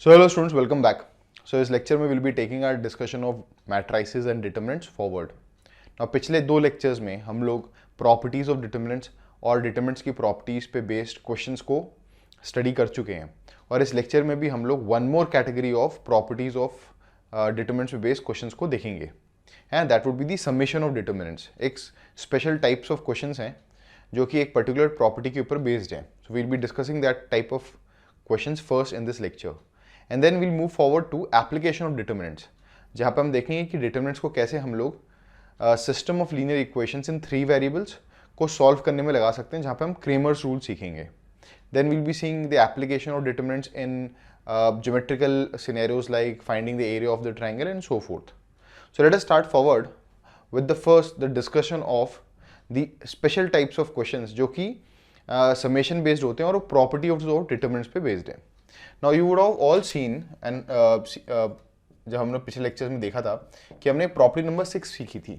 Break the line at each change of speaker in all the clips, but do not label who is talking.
So hello students, welcome back. So इस lecture में we'll be taking our discussion of matrices and determinants forward. Now पिछले दो lectures में हम लोग properties of determinants और determinants की properties पे based questions को study कर चुके हैं और इस lecture में भी हम लोग one more category of properties of determinants पे based questions को देखेंगे and that would be the summation of determinants. एक special types of questions हैं जो कि एक particular property के ऊपर based हैं. So we'll be discussing that type of questions first in this lecture. And then will move forward to application of determinants, जहाँ पे हम देखेंगे कि डिटर्मिनेंट्स को कैसे हम लोग system of linear equations in 3 variables को सॉल्व करने में लगा सकते हैं, जहाँ पे हम क्रेमर्स रूल सीखेंगे. Then will be seeing the application of determinants in geometrical scenarios like finding the area of the triangle and so forth. So let us start forward with the discussion of the special types of questions जो कि summation based होते हैं और property of determinants पे based है. Now you would have all seen and जब हमने पिछले लेक्चर्स में देखा था कि हमने प्रॉपर्टी नंबर 6 सीखी थी,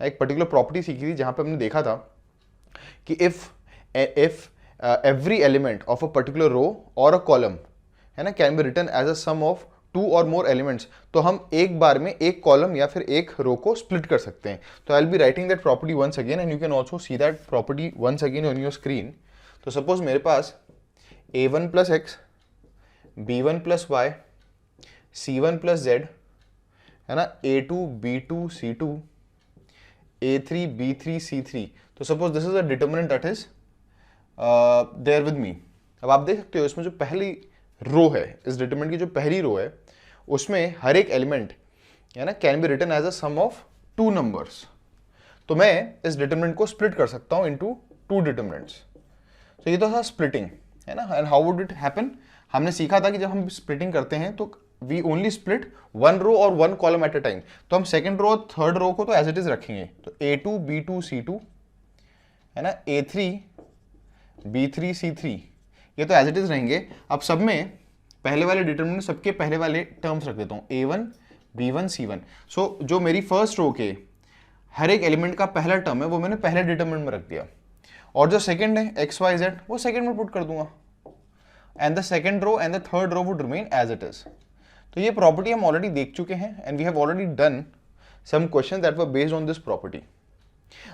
एक पर्टिकुलर प्रॉपर्टी सीखी थी जहाँ पे हमने देखा था कि if every element of a particular row or a column है ना can be written as a sum of 2 or more elements, तो हम एक बार में एक कॉलम या फिर एक रो को स्प्लिट कर सकते हैं. तो I will be writing that property once again and you can also see that property once again on your screen. तो सपोज मेरे पास a1 plus x, b1 plus y, c1 plus z है ना, a2 b2 c2, a3 b3 c3. तो suppose this is a determinant that is there with me. अब आप देख सकते हो इसमें जो पहली रो है, इस डिटर्मिनेंट की जो पहली रो है उसमें हर एक एलिमेंट है ना can be written as a sum of 2 numbers. तो मैं इस डिटर्मिनेंट को स्प्लिट कर सकता हूं इनटू 2 डिटर्मिनेंट्स. तो ये तो था स्प्लिटिंग है ना. And how would it happen, हमने सीखा था कि जब हम स्प्लिटिंग करते हैं तो वी ओनली स्प्लिट 1 रो और 1 कॉलम एट अ टाइम. तो हम सेकंड रो और थर्ड रो को तो एज इट इज रखेंगे. तो a2 b2 c2 है ना, a3 b3 c3 ये तो एज इट इज रहेंगे. अब सब में पहले वाले डिटर्मिनेंट सबके पहले वाले टर्म्स रख देता हूँ a1 b1 c1. सो जो मेरी फर्स्ट रो के हर एक एलिमेंट का पहला टर्म है वो मैंने पहले डिटर्मिनेंट में रख दिया और जो सेकंड है एक्स वाई जेड वो सेकंड में पुट कर दूंगा and the second row and the third row would remain as it is. तो ये प्रॉपर्टी हम ऑलरेडी देख चुके हैं and we have already done some questions that were based on this property.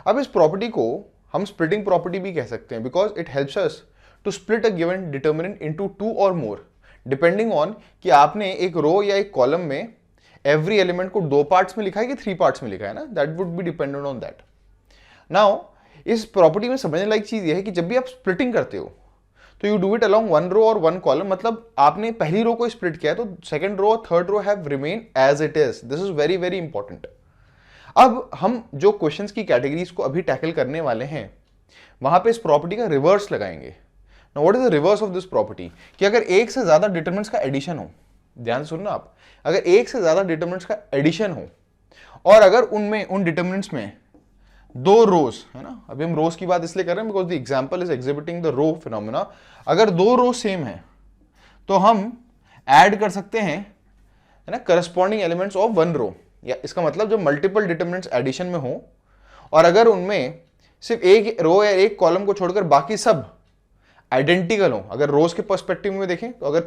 अब इस प्रॉपर्टी को हम splitting property भी कह सकते हैं because it helps us to split a given determinant into 2 or more depending on कि आपने एक रो या एक कॉलम में every element को 2 पार्ट्स में लिखा है कि 3 पार्ट्स में लिखा है ना, that would be dependent on that. Now इस प्रॉपर्टी में समझने लायक चीज ये है कि जब भी आप स्प्लिटिंग करते हो तो यू डू इट अलॉन्ग 1 रो और 1 कॉलम, मतलब आपने पहली रो को स्प्लिट किया तो सेकंड रो और third row have remain as it is. This is very very important. अब हम जो क्वेश्चंस की कैटेगरीज को अभी टैकल करने वाले हैं वहां पे इस प्रॉपर्टी का रिवर्स लगाएंगे. Now what is the reverse of this property, कि अगर एक से ज्यादा डिटर्मिनेंट्स का एडिशन हो, ध्यान से सुनना आप, अगर एक से ज्यादा डिटर्मिनेंट्स का एडिशन हो और अगर उनमें उन डिटर्मिनेंट्स में 2 रोज है ना, अभी हम रोज की बात इसलिए कर रहे हैं because the example is exhibiting the row phenomena. अगर 2 रो सेम है तो हम ऐड कर सकते हैं है ना करस्पॉन्डिंग एलिमेंट्स ऑफ 1 रो, या इसका मतलब जो मल्टीपल डिटर्मिनेंट्स एडिशन में हो और अगर उनमें सिर्फ एक रो या एक कॉलम को छोड़कर बाकी सब आइडेंटिकल हो. अगर रोज के पर्सपेक्टिव में देखें तो अगर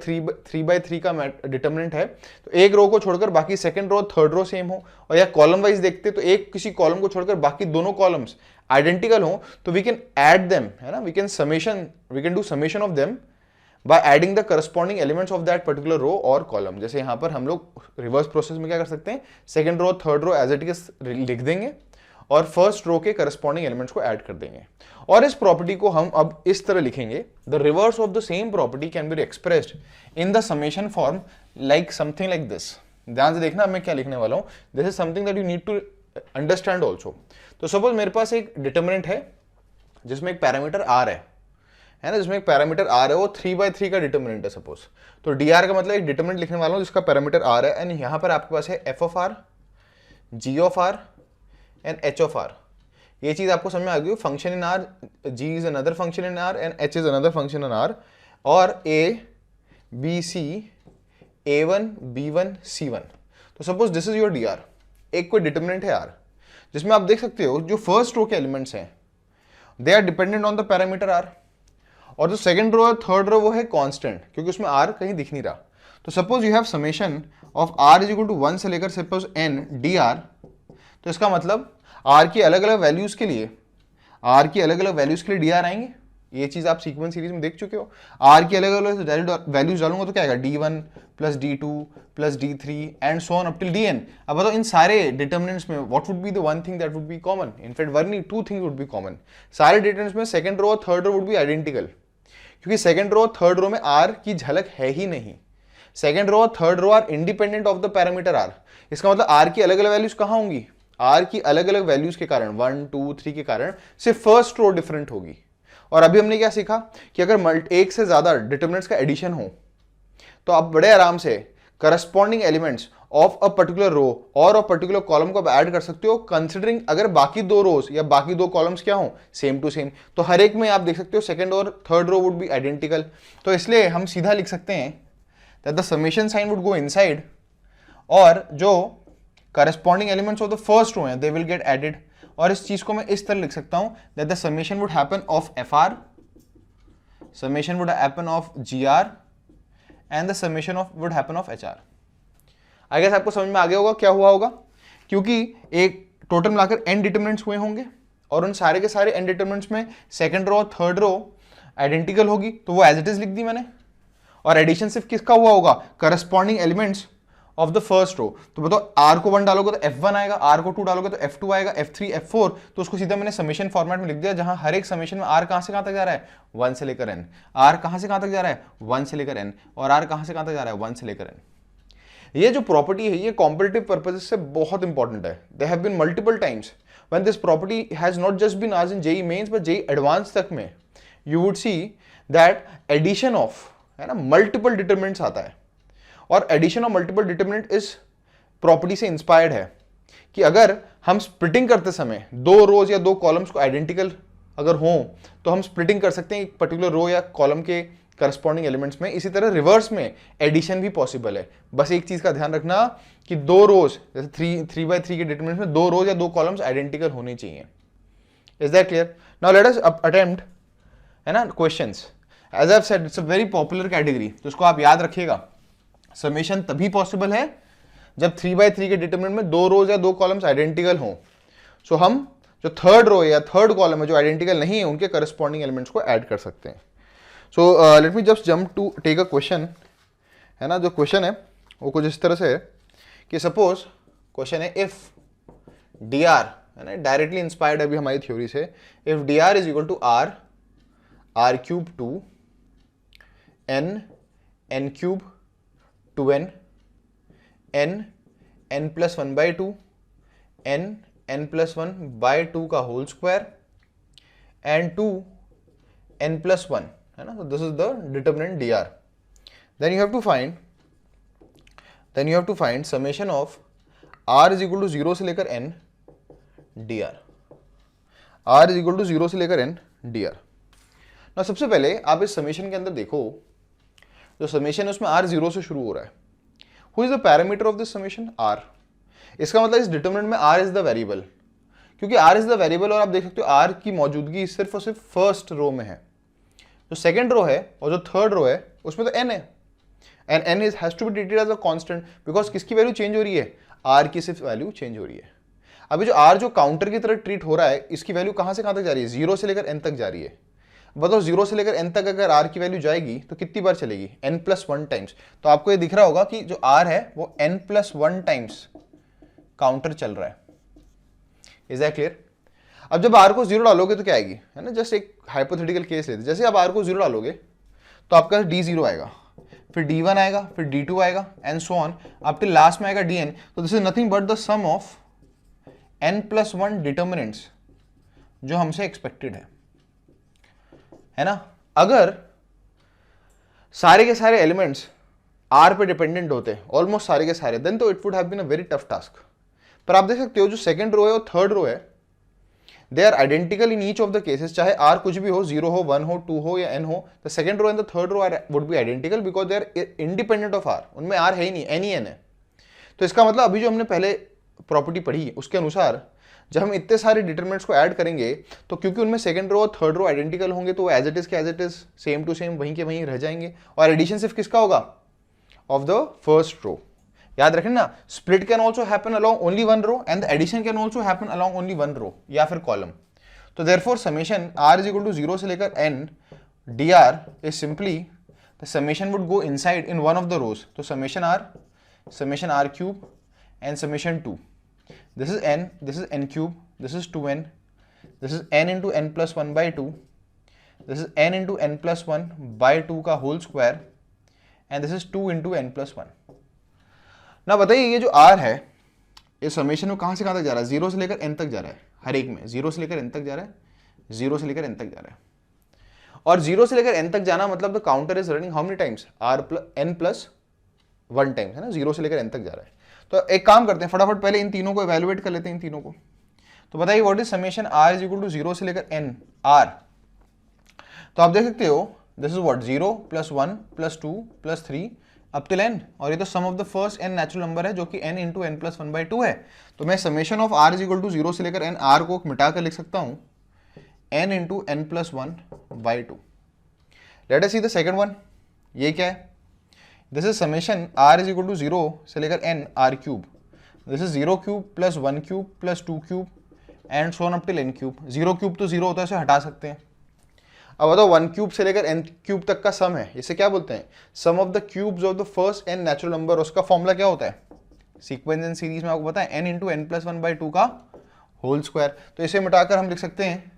3x3 का डिटर्मिनेंट है तो एक रो को छोड़कर बाकी second row third row same हो, और या कॉलम वाइज देखते तो एक किसी कॉलम को छोड़कर बाकी दोनों कॉलम्स आइडेंटिकल हो, तो वी कैन ऐड देम है ना, we can do summation of them by adding the corresponding elements of that particular row और कॉलम. जैसे यहां पर हम लोग रिवर्स प्रोसेस में क्या कर सकते हैं, second row third row as it is लिख देंगे और फर्स्ट रो के करस्पॉन्डिंग एलिमेंट्स को ऐड कर देंगे. और इस प्रॉपर्टी को हम अब इस तरह लिखेंगे, the reverse of the same property can be expressed in the summation form like something like this. ध्यान से देखना मैं क्या लिखने वाला हूं. This is something that you need to understand also. तो सपोज मेरे पास एक डिटर्मिनेंट है जिसमें एक पैरामीटर r है ना, जिसमें एक पैरामीटर r है, वो 3x3 का डिटर्मिनेंट है सपोज. तो dr का मतलब एक डिटर्मिनेंट लिखने वाला हूं जिसका पैरामीटर r है एंड यहां पर आपके पास है f of r, g of r and h of r. ये चीज आपको समझ में आ गई. Function in are, g is another function in are and h is another function in are. और a b c a1 b1 c1. तो suppose this is your dr. एक कोई डिटर्मिनेंट है r जिसमें आप देख सकते हो जो फर्स्ट रो के एलिमेंट्स हैं they are dependent on the parameter r, और जो सेकंड रो और थर्ड रो वो है कांस्टेंट क्योंकि उसमें r कहीं दिख नहीं रहा. तो suppose you have summation of r is equal to 1 से लेकर सपोज n डी आर, तो इसका मतलब आर की अलग अलग वैल्यूज के लिए डी आर आएंगे। ये चीज आप सीक्वेंस सीरीज में देख चुके हो। आर की अलग अलग वैल्यूज डालूंगा तो क्या आएगा, d1 plus d2 plus d3 and so on up till dn। अब बताओ इन सारे डिटर्मिनेंट्स में what would be the one thing that would be common? In fact one नहीं, two things would be common. सारे डिटर्मिनेंट्स में सेकंड रो और third row would be identical, क्योंकि सेकंड रो और थर्ड रो में आर की झलक है ही नहीं। सेकंड रो और third row are independent of the parameter r. इसका मतलब आर की अलग अलग वैल्यूज कहां होंगी? आर की अलग अलग वैल्यूज के कारण 1 2 3 के कारण सिर्फ फर्स्ट रो डिफरेंट होगी। और अभी हमने क्या सीखा कि अगर एक से ज्यादा डिटर्मिनेंट्स का एडिशन हो तो आप बड़े आराम से corresponding elements of a particular row और अ पर्टिकुलर कॉलम को आप ऐड कर सकते हो, कंसिडरिंग अगर बाकी दो रोज या बाकी दो कॉलम्स क्या हो, सेम टू सेम। तो हर एक में आप देख सकते हो सेकंड और third row would be identical. तो इसलिए हम सीधा लिख सकते हैं that the summation sign would go inside, और जो corresponding elements of the first row हैं दे विल गेट एडेड। और इस चीज को मैं इस तरह लिख सकता हूं that the summation would happen of f r, summation would happen of g r and the summation of would happen of h r. I guess आपको समझ में आ गया होगा क्या हुआ होगा, क्योंकि एक टोटल मिलाकर n डिटर्मिनेंट्स हुए होंगे और उन सारे के सारे n डिटर्मिनेंट्स में सेकंड रो और थर्ड रो आइडेंटिकल होगी, तो वो एज इट इज लिख दी मैंने। और एडिशन सिर्फ किसका हुआ होगा? Corresponding elements of the first row. तो बताओ आर को 1 डालोगे तो f1 आएगा, आर को 2 डालोगे तो f2 आएगा, f3 f4। तो उसको सीधा मैंने समेशन फॉर्मेट में लिख दिया, जहां हर एक समेशन में r कहां से कहां तक जा रहा है? 1 से लेकर n। r कहां से कहां तक जा रहा है? 1 से लेकर n। और r कहां से कहां तक जा रहा है? 1 से लेकर n। ये जो प्रॉपर्टी है ये कॉम्पिटिटिव पर्पसेस से बहुत इंपॉर्टेंट है। They have been multiple times when this property has not just been asked in JEE mains but JEE advance तक में you would see that addition of, है ना, मल्टीपल डिटरमिनेंट्स आता है। और एडिशन ऑफ मल्टीपल डिटरमिनेंट इस property से inspired है कि अगर हम स्प्लिटिंग करते समय दो रोज या दो कॉलम्स को आइडेंटिकल अगर हो तो हम स्प्लिटिंग कर सकते हैं एक पर्टिकुलर रो या कॉलम के करस्पॉन्डिंग एलिमेंट्स में। इसी तरह रिवर्स में एडिशन भी पॉसिबल है। बस एक चीज का ध्यान रखना कि दो रोज, जैसे 3x3 के डिटरमिनेंट्स में दो रोज या दो कॉलम्स आइडेंटिकल होने चाहिए। Is that clear? Now let us attempt, है ना, questions. As I have said it's a very popular category, तो इसको आप याद रखिएगा। समेशन तभी पॉसिबल है जब 3x3 के डिटरमिनेंट में दो रोज या दो कॉलम्स आइडेंटिकल हों। सो हम जो थर्ड रो या थर्ड कॉलम है जो आइडेंटिकल नहीं है उनके करस्पॉन्डिंग एलिमेंट्स को ऐड कर सकते हैं। So let me just jump to take a question, है ना। जो क्वेश्चन है वो कुछ इस तरह से है कि सपोज क्वेश्चन है इफ डी आर, है ना, डायरेक्टली इंस्पायर्ड अभी हमारी थ्योरी से, if d r is equal to r r cube two n n cube two n n n plus 1/2 n n plus 1/2 का whole square and 2 n plus 1, है ना। So this is the determinant dr. Then you have to find summation of r is equal to 0 से लेकर n dr. r is equal to 0 से लेकर n dr. ना सबसे पहले आप इस समेशन के अंदर देखो, जो समेशन है उसमें r 0 से शुरू हो रहा है। Who is the parameter of this summation? r. इसका मतलब इस डिटरमिनेंट में r is the variable, क्योंकि r is the variable और आप देख सकते हो r की मौजूदगी सिर्फ और सिर्फ फर्स्ट रो में है। जो सेकंड रो है और जो थर्ड रो है उसमें तो n है, and n is has to be treated as a constant because किसकी वैल्यू चेंज हो रही है? r की सिर्फ वैल्यू चेंज हो रही है। अभी जो r जो काउंटर की तरह ट्रीट हो रहा है इसकी वैल्यू कहां से कहां तक जा रही है? 0 से लेकर n तक जा रही है। बताओ 0 से लेकर n तक अगर r की वैल्यू जाएगी तो कितनी बार चलेगी? n plus 1 times. तो आपको ये दिख रहा होगा कि जो r है वो n प्लस 1 टाइम्स काउंटर चल रहा है। Is that clear? अब जब r को 0 डालोगे तो क्या आएगी, है ना। जस्ट एक हाइपोथेटिकल केस लेते, जैसे आप r को 0 डालोगे तो आपका d0 आएगा, फिर d1 आएगा, फिर d2 आएगा and so on up till last में आएगा dn। तो this is nothing but the sum of n plus 1 determinants जो हमसे एक्सपेक्टेड है ना। अगर सारे के सारे एलिमेंट्स r पे डिपेंडेंट होते, ऑलमोस्ट सारे के सारे, देन तो it would have been a very tough task. पर आप देख सकते हो जो सेकंड रो है और थर्ड रो है they are identical in each of the cases, चाहे r कुछ भी हो, 0 हो, 1 हो, 2 हो या n हो, the second row and the third row would be identical because they are independent of r। उनमें r है ही नहीं, n ही n है। तो इसका मतलब अभी जो हमने पहले प्रॉपर्टी पढ़ी उसके अनुसार जब हम इतने सारे डिटरमिनेंट्स को ऐड करेंगे तो क्योंकि उनमें सेकंड रो और थर्ड रो आइडेंटिकल होंगे तो वो एज इट इज के as it is same to same वहीं के वहीं रह जाएंगे। और एडिशन सिर्फ किसका होगा? Of the first row. याद रखें ना, split can also happen along only one row and the addition can also happen along only one row या फिर कॉलम। तो therefore summation r is equal to 0 से लेकर n dr is simply the summation would go inside in one of the rows. तो summation r cube and summation 2, this is n cube, this is 2n, this is n into n plus 1 by 2, this is n into n plus 1 by 2 का whole square and this is 2 into n plus 1। ना बताइए ये जो r है ये summation में कहाँ से कहाँ तक जा रहा है? 0 से लेकर n तक जा रहा है, हर एक में 0 से लेकर n तक जा रहा है, 0 से लेकर n तक जा रहा है। और 0 से लेकर n तक जाना मतलब the counter is running how many times? n plus 1 times, है ना, 0 से लेकर n तक जा रहा है। तो एक काम करते हैं, फटाफट पहले इन तीनों को इवेलुएट कर लेते हैं, इन तीनों को। तो बताइए what is summation r is equal to 0 से लेकर n r। तो आप देख सकते हो this is what 0 plus 1 plus 2 plus 3 up till n, और ये तो sum of the first n natural number है जो कि n into n plus 1 by 2 है। तो मैं summation of r is equal to 0 से लेकर n r को मिटा कर लिख सकता हूं n into n plus 1 by 2। Let us see the second one, ये क्या है? This is summation r is equal to 0 से लेकर n r cube, this is 0 cube plus 1 cube plus 2 cube and so on up till n cube. 0 cube तो 0 होता है, इसे हटा सकते हैं। अब बताओ 1 क्यूब से लेकर n क्यूब तक का सम है, इसे क्या बोलते हैं? Sum of the cubes of the first n natural number. उसका फॉर्मूला क्या होता है? सीक्वेंस एंड सीरीज में आपको पता है n into n plus 1 by 2 का होल स्क्वायर। तो इसे मिटाकर हम लिख सकते हैं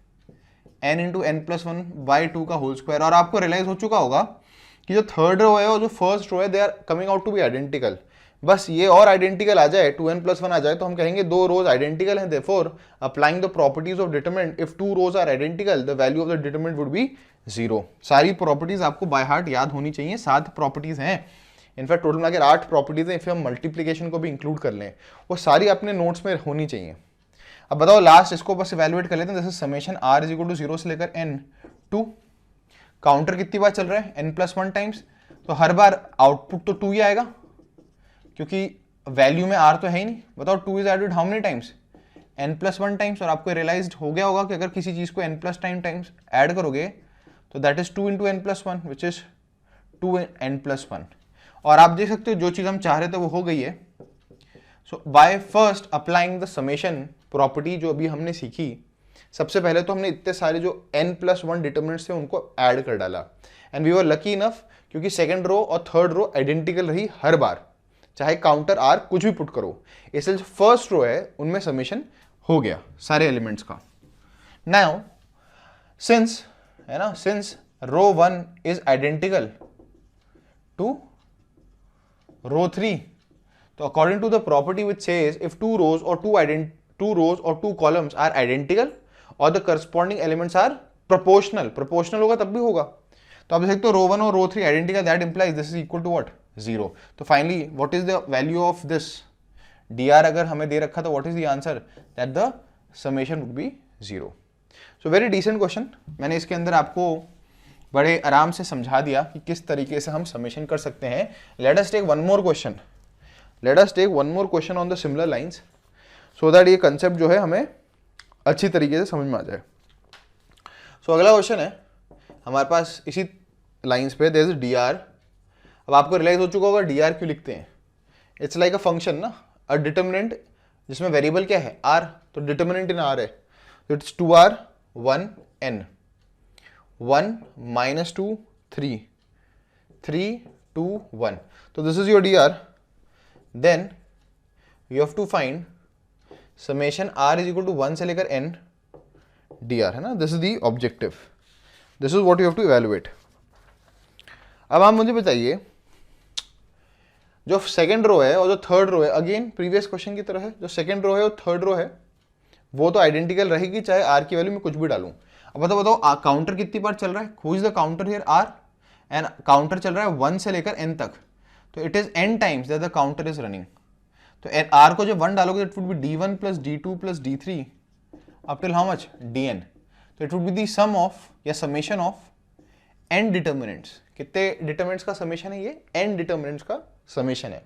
n into n plus 1 by 2 का होल स्क्वायर। और आपको रियलाइज हो चुका होगा कि जो थर्ड रो है और जो फर्स्ट रो है they are coming out to be identical. बस ये और आइडेंटिकल आ जाए, 2n प्लस 1 आ जाए, तो हम कहेंगे दो रोज आइडेंटिकल हैं। Therefore applying the properties of determinant, if two rows are identical the value of the determinant would be 0। सारी प्रॉपर्टीज आपको बाय हार्ट याद होनी चाहिए, 7 प्रॉपर्टीज हैं, इनफैक्ट टोटल मिलाकर 8 प्रॉपर्टीज हैं। इफ हम मल्टीप्लीकेशन को भी इंक्लूड कर लें, वो सारी अपने नोट्स में होनी चाहिए। अब बताओ लास्ट इसको बस इवैल्यूएट कर लेते हैं। जैसे summation r is equal to 0 से लेकर n 2, काउंटर कितनी बार चल रहा है? n प्लस 1 टाइम्स, तो हर बार आउटपुट तो 2 ही आएगा क्योंकि वैल्यू में r तो है ही नहीं। बताओ 2 is added how many times? n plus 1 times. और आपको रियलाइज्ड हो गया होगा कि अगर किसी चीज को n प्लस टाइम्स ऐड करोगे तो that is 2 into n plus 1 which is 2n plus 1। और आप देख सकते हो जो चीज हम चाह रहे थे वो हो गई है। So by first applying the summation property जो अभी हमने सीखी, सबसे पहले तो हमने इतने सारे जो n प्लस 1 डिटरमिनेंट्स थे उनको ऐड कर डाला and we were lucky enough क्योंकि सेकंड रो और थर्ड रो आइडेंटिकल रही हर बार, चाहे काउंटर r कुछ भी पुट करो। इसलिए जो फर्स्ट रो है उनमें समेशन हो गया सारे एलिमेंट्स का। नाउ सिंस है ना, since row 1 is identical to row 3, तो according to the property which says if two rows और टू कॉलम्स आर आइडेंटिकल और the corresponding elements are proportional होगा तब भी होगा। तो आप देख सकते हो रो 1 और row 3 identical, that implies this is equal to what? 0। तो finally what is the value of this dr? अगर हमें दे रखा तो what is the answer? That the summation would be 0। So very decent question. मैंने इसके अंदर आपको बड़े आराम से समझा दिया कि किस तरीके से हम समेशन कर सकते हैं। Let us take one more question on the similar lines so that ये कंसेप्ट जो है हमें अच्छी तरीके से समझ में आ जाए। सो अगला क्वेश्चन है हमारे पास इसी लाइंस पे, देयर इज dr। अब आपको रियलाइज हो चुका होगा dr क्यों लिखते हैं। इट्स लाइक अ फंक्शन ना, अ डिटरमिनेंट जिसमें वेरिएबल क्या है? r। तो डिटरमिनेंट इन r है, तो इट्स 2r 1 n 1 minus 2 3 3 2 1। तो this is your dr। Then you have to find summation r is equal to 1 से लेकर n dr, है ना। This is the objective, this is what you have to evaluate. अब आप मुझे बताइए जो सेकंड रो है और जो थर्ड रो है, अगेन प्रीवियस क्वेश्चन की तरह है, जो सेकंड रो है और थर्ड रो है वो तो आइडेंटिकल रहेगी चाहे r की वैल्यू में कुछ भी डालूं। अब बताओ काउंटर कितनी बार चल रहा है? Who is the counter here? r। And counter चल रहा है 1 से लेकर n तक, तो it is n times that the counter is running. तो r को जब 1 डालोगे it would be d1 plus d2 plus d3 up till how much? dn। तो it would be the sum of या समेशन ऑफ n डिटरमिनेंट्स। कितने determinants का समेशन है ये? n डिटरमिनेंट्स का समेशन है।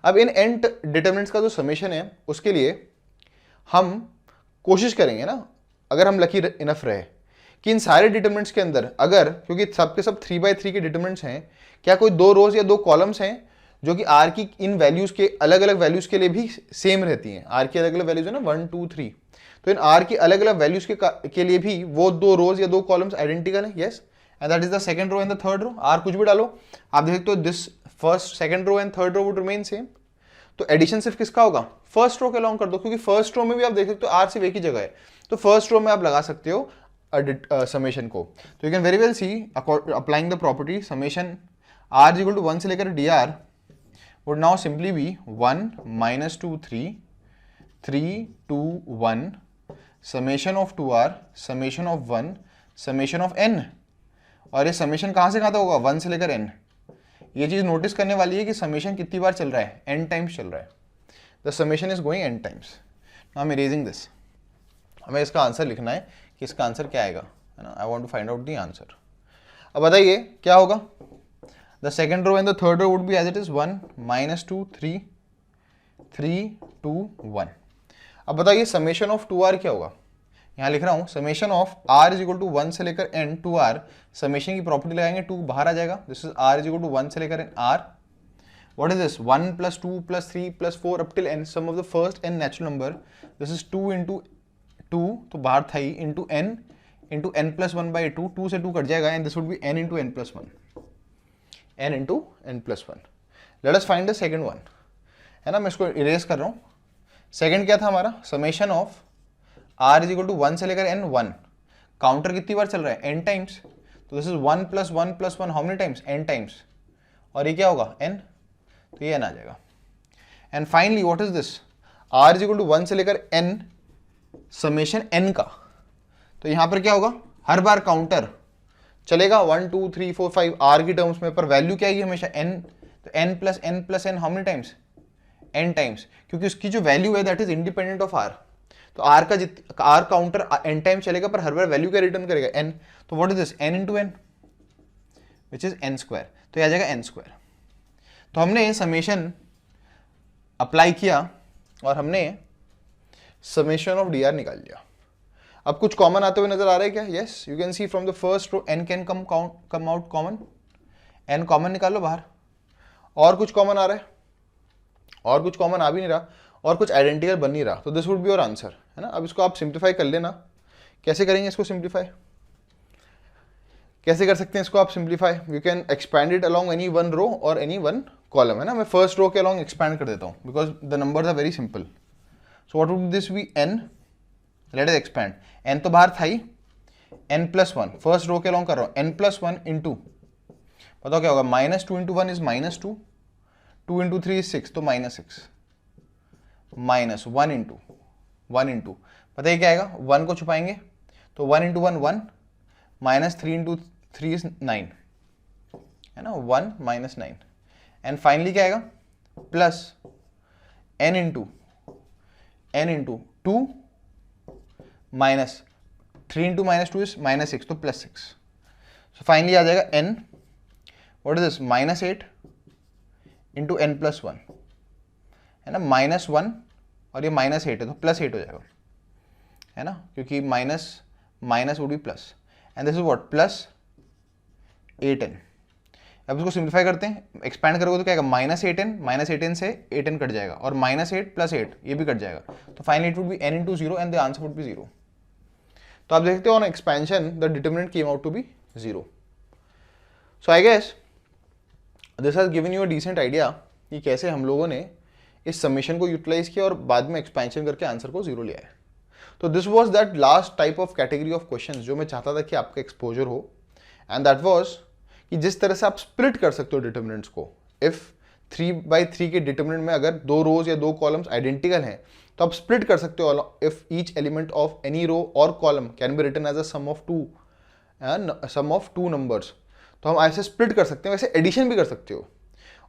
अब इन n डिटरमिनेंट्स का जो समेशन है उसके लिए हम कोशिश करेंगे ना, अगर हम लकी इनफ रहे कि इन सारे डिटरमिनेंट्स के अंदर अगर, क्योंकि सबके सब 3 by 3 के डिटरमिनेंट्स हैं, क्या कोई 2 रोज या 2 कॉलम्स हैं जो कि आर की इन वैल्यूज के अलग अलग वैल्यूज के लिए भी सेम रहती हैं। आर की अलग अलग वैल्यूज है ना 1 2 3, तो इन आर की अलग अलग वैल्यूज के लिए भी वो दो रोज या दो कॉलम्स आइडेंटिकल है। Yes, and that is the second row and the third row. R कुछ भी डालो, आप देख सकते हो this first second row and third row would remain same. तो एडिशन सिर्फ किसका होगा, फर्स्ट रो के अलॉन्ग कर दो, क्योंकि फर्स्ट रो में भी आप देख सकते हो आर सिर्फ एक ही जगह है, तो फर्स्ट रो में आप लगा सकते हो समेशन को। तो you can very well see applying the property summation r equal to 1 से लेकर d r would now simply be 1 minus 2 3 3 2 1 summation of 2r summation of 1 summation of n। और ये समेशन कहाँ से कहाँ तक होगा, 1 से लेकर n। ये चीज नोटिस करने वाली है कि समेशन कितनी बार चल रहा है, n टाइम्स चल रहा है। The summation is going n times. Now I am erasing this. हमें इसका आंसर लिखना है कि इसका आंसर क्या आएगा, है ना। I want to find out the answer. अब बताइए क्या होगा। The second row and the third row would be as it is 1 minus 2 3 3 2 1। अब बताइए समेशन ऑफ 2r क्या होगा। यहाँ लिख रहा हूँ summation of r is equal to 1 से लेकर n 2r। समेशन की प्रॉपर्टी लगाएंगे 2 बाहर आ जाएगा, this is r is equal to 1 से लेकर n r। What is this 1 plus 2 plus 3 plus 4 up till n, sum of the first n natural number, this is 2 into 2 तो बाहर था ही इंटू n प्लस 1 बाई 2, 2 से 2 cut जाएगा and this would be n into n plus 1, n into n plus 1। Let us find the second one, है ना। मैं इसको इरेज कर रहा हूँ। सेकंड क्या था हमारा, summation of r is equal to 1 से लेकर n 1। काउंटर कितनी बार चल रहा है, n टाइम्स, तो this is 1 plus 1 plus 1 how many times, n times. और ये क्या होगा n, तो ये n आ जाएगा। And finally what is this, r is equal to 1 से लेकर n समेशन n का। तो यहां पर क्या होगा, हर बार काउंटर चलेगा 1 2 3 4 5 r की टर्म्स में, पर वैल्यू क्या आएगी हमेशा n। तो n plus n how many times, n times, क्योंकि उसकी जो वैल्यू है that is independent of r। तो r का r काउंटर n टाइम चलेगा, पर हर बार वैल्यू क्या रिटर्न करेगा, n। तो what is this n into n which is n square, तो यह आ जाएगा n स्क्वायर। तो हमने समेशन अप्लाई किया और हमने समेशन ऑफ डी आर निकाल लिया। अब कुछ कॉमन आते हुए नजर आ रहा है क्या, yes you can see from the first row n can come out common, n common निकाल लो बाहर। और कुछ कॉमन आ रहा है, और कुछ कॉमन आ भी नहीं रहा, और कुछ आइडेंटिकल बन नहीं रहा, तो this would be your answer, है ना। अब इसको आप सिंप्लीफाई कर लेना। कैसे करेंगे इसको सिंप्लीफाई, कैसे कर सकते हैं इसको आप simplify, you can expand it along any one row और एनी वन कॉलम, है ना। मैं फर्स्ट रो के अलॉन्ग एक्सपैंड कर देता हूँ because the numbers are very simple. So what would this be n, let us expand, n तो बाहर था ही, n प्लस 1 फर्स्ट रो के अलॉन्ग कर रहा हूँ, n प्लस 1 इंटू, बताओ क्या होगा, minus 2 into 1 is minus 2, 2 into 3 is 6, तो माइनस 6, माइनस 1 इंटू पता है क्या आएगा, 1 को छुपाएंगे तो 1 इंटू 1 1, माइनस 3 इंटू 3 इज 9, है ना, 1 माइनस 9। एंड फाइनली क्या आएगा, plus n into 2 minus 3 into minus 2 is minus 6, तो प्लस 6। सो फाइनली आ जाएगा n, what is this, minus 8 into n plus 1, है ना, माइनस 1 और ये माइनस 8 है तो प्लस 8 हो जाएगा, है ना, क्योंकि minus minus would be plus, and this is what, plus 8n। अब इसको सिंप्लीफाई करते हैं, एक्सपैंड करोगे तो क्या आएगा, माइनस 8n से 8n कट जाएगा, और माइनस 8 प्लस 8 ये भी कट जाएगा, तो finally it would be n into 0 and the answer would be 0। तो आप देखते हो on expansion the determinant came out to be 0। So I guess this has given you a decent idea कि कैसे हम लोगों ने इस समेशन को यूटिलाइज किया और बाद में एक्सपेंशन करके आंसर को 0 ले आए। तो this was that last type of category of questions जो मैं चाहता था कि आपका एक्सपोजर हो, एंड दैट वाज कि जिस तरह से आप स्प्लिट कर सकते हो डिटरमिनेंट्स को। इफ 3/3 के डिटरमिनेंट में अगर 2 रोज या 2 कॉलम्स आइडेंटिकल हैं तो आप स्प्लिट कर सकते हो। If each element of any row और column can be written as a sum of two numbers, तो हम ऐसे स्प्लिट कर सकते हैं। वैसे एडिशन भी कर सकते हो,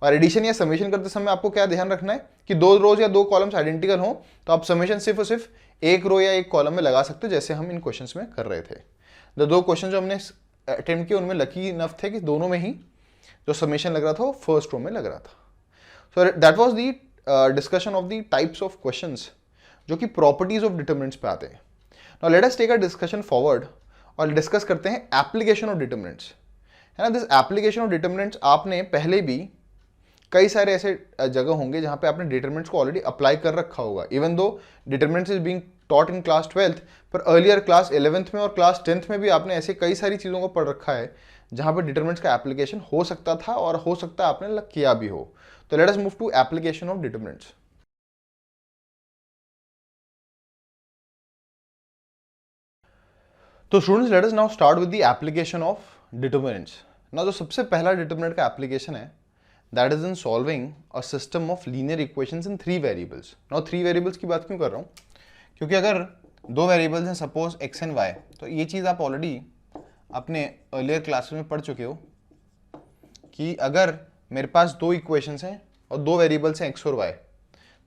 और एडिशन या समेशन करते समय आपको क्या ध्यान रखना है कि 2 रोज या 2 कॉलम्स आइडेंटिकल हो तो आप समेशन सिर्फ और सिर्फ एक रो या एक कॉलम में लगा सकते हो, जैसे हम इन क्वेश्चंस में कर रहे थे। द 2 क्वेश्चन जो हमने अटेम्प्ट किए उनमें लकी इनफ थे कि दोनों में ही जो समेशन लग रहा था वो फर्स्ट रो में लग रहा था। So that was the discussion of the types of questions जो कि प्रॉपर्टीज ऑफ डिटरमिनेंट्स पे आते हैं। Now let us take a discussion forward और डिस्कस करते हैं एप्लीकेशन ऑफ डिटरमिनेंट्स, है ना। दिस एप्लीकेशन ऑफ डिटरमिनेंट्स आपने पहले भी कई सारे ऐसे जगह होंगे जहाँ पे आपने डिटरमिनेंट्स को ऑलरेडी अप्लाई कर रखा होगा, even though determinants is being taught in class 12th, पर अर्लियर क्लास 11th में और क्लास 10th में भी आपने ऐसे कई सारी चीज़ों को पढ़ रखा है जहाँ पे डिटरमिनेंट्स का एप्लीकेशन हो सकता था और हो सकता है आपने किया भी हो। तो let us move to application of determinants. तो students let us now start with the application of determinants. ना जो सबसे पहला डिटरमिनेंट का एप्लीकेशन है that is in solving a system of linear equations in 3 variables. Now 3 variables की बात क्यों कर रहा हूँ, क्योंकि अगर 2 वेरिएबल्स हैं सपोज x एंड y, तो ये चीज़ आप ऑलरेडी अपने अर्लियर क्लासेस में पढ़ चुके हो कि अगर मेरे पास 2 इक्वेशंस हैं और 2 वेरिएबल्स हैं x और y,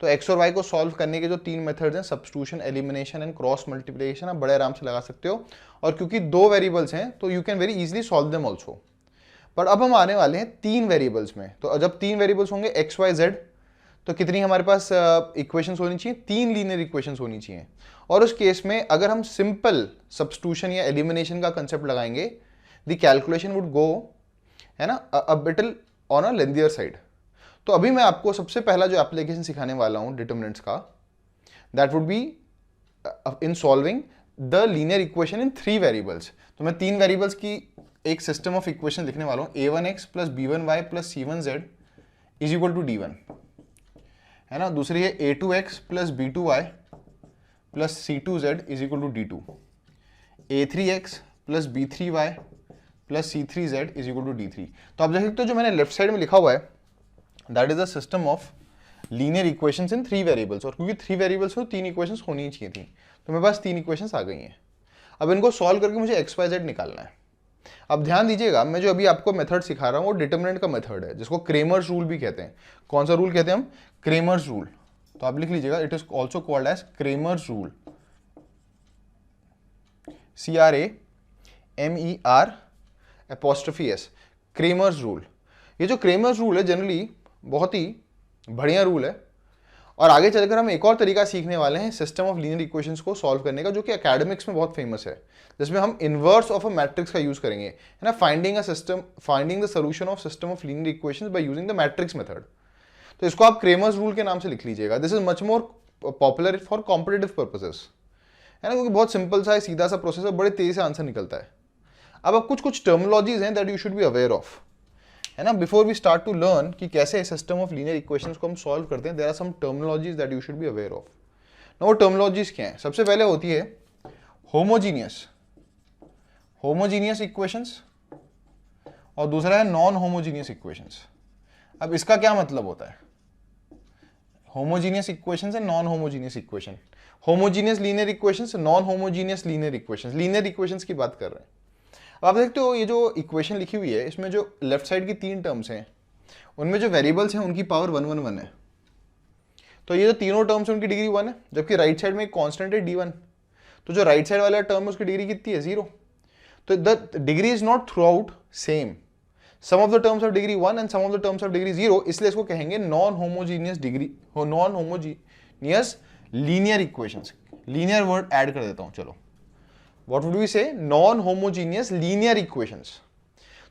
तो x और y को सॉल्व करने के जो 3 मेथड्स हैं substitution, elimination and cross multiplication, आप बड़े आराम से लगा सकते हो। और क्योंकि 2 वेरिएबल्स हैं तो you can very easily solve them also. But अब हम आने वाले हैं 3 वेरिएबल्स में। तो जब 3 वेरिएबल्स होंगे x y z, तो कितनी हमारे पास इक्वेशंस होनी चाहिए? 3 लीनियर इक्वेशंस होनी चाहिए। और उस केस में अगर हम सिंपल सब्स्टिट्यूशन या एलिमिनेशन का कंसेप्ट लगाएंगे, द कैलकुलेशन वुड गो, है ना, अ beetle on a lengthier side. तो अभी मैं आपको सबसे पहला जो एप्लीकेशन सिखाने वाला हूं डिटरमिनेंट्स का, that would be in solving the linear equation in 3 variables. तो मैं 3 वेरिएबल्स की एक सिस्टम ऑफ इक्वेशन लिखने वाला हूं, a1x plus b1y plus c1z is equal to d1, है ना। दूसरी है a2x plus b2y plus c2z is equal to d2, a3x plus b3y plus c3z is equal to d3। तो आप देख सकते हो जो मैंने लेफ्ट साइड में लिखा हुआ है that is a system of linear equations in 3 variables. और क्योंकि 3 वेरिएबल्स हो 3 इक्वेशंस होनी ही चाहिए थी, तो मेरे पास 3 इक्वेशंस आ गई हैं। अब इनको सॉल्व करके मुझे एक्स वाई जेड निकालना है। अब ध्यान दीजिएगा, मैं जो अभी आपको मेथड सिखा रहा हूँ वो डिटरमिनेंट का मेथड है, जिसको क्रेमर्स रूल भी कहते हैं। कौन सा रूल कहते हैं हम? Cramer's rule. तो आप लिख लीजिएगा, it is also called as Cramer's rule, CRAMER', Cramer's rule. ये जो क्रेमर्स रूल है जनरली बहुत ही बढ़िया रूल है। और आगे चलकर हम एक और तरीका सीखने वाले हैं सिस्टम ऑफ लीनियर इक्वेशंस को सॉल्व करने का, जो कि एकेडमिक्स में बहुत फेमस है, जिसमें हम इनवर्स ऑफ अ मैट्रिक्स का यूज करेंगे, है ना, finding the solution of system of linear equations by using the matrix method. तो इसको आप क्रेमर्स रूल के नाम से लिख लीजिएगा। This is much more popular for competitive purposes, है ना, क्योंकि बहुत सिंपल सा है, सीधा सा प्रोसेस है, बड़े तेजी से आंसर निकलता है। अब कुछ टर्मिनोलॉजीज हैं that you should be aware of, है ना, before we start to learn कि कैसे सिस्टम ऑफ लीनियर इक्वेशंस को हम सॉल्व करते हैं। There are some terminologies that you should be aware of. ना वो टर्मिनोलॉजीज क्या हैं? सबसे पहले होती है होमोजीनियस इक्वेशंस, और दूसरा है नॉन होमोजीनियस इक्वेशंस। अब इसका क्या मतलब होता है? Homogeneous equations and non homogeneous equation, homogeneous linear equations, non homogeneous linear equations, linear equations की बात कर रहे हैं। आप देखते हो ये जो इक्वेशन लिखी हुई है, इसमें जो लेफ्ट साइड की 3 टर्म्स हैं, उनमें जो वेरिएबल्स हैं उनकी पावर 1 1 1 है। तो ये जो तीनों टर्म्स हैं उनकी डिग्री 1 है, जबकि राइट साइड में एक कांस्टेंट है d1। तो जो राइट साइड वाला टर्म है उसकी डिग्री कितनी है? 0। तो the degree is not throughout same, some of the terms of degree 1 and some of the terms of degree 0, इसलिए इसको कहेंगे non homogeneous linear equations. Linear word add कर देता हूं, चलो, What would we say? Non-homogeneous linear equations।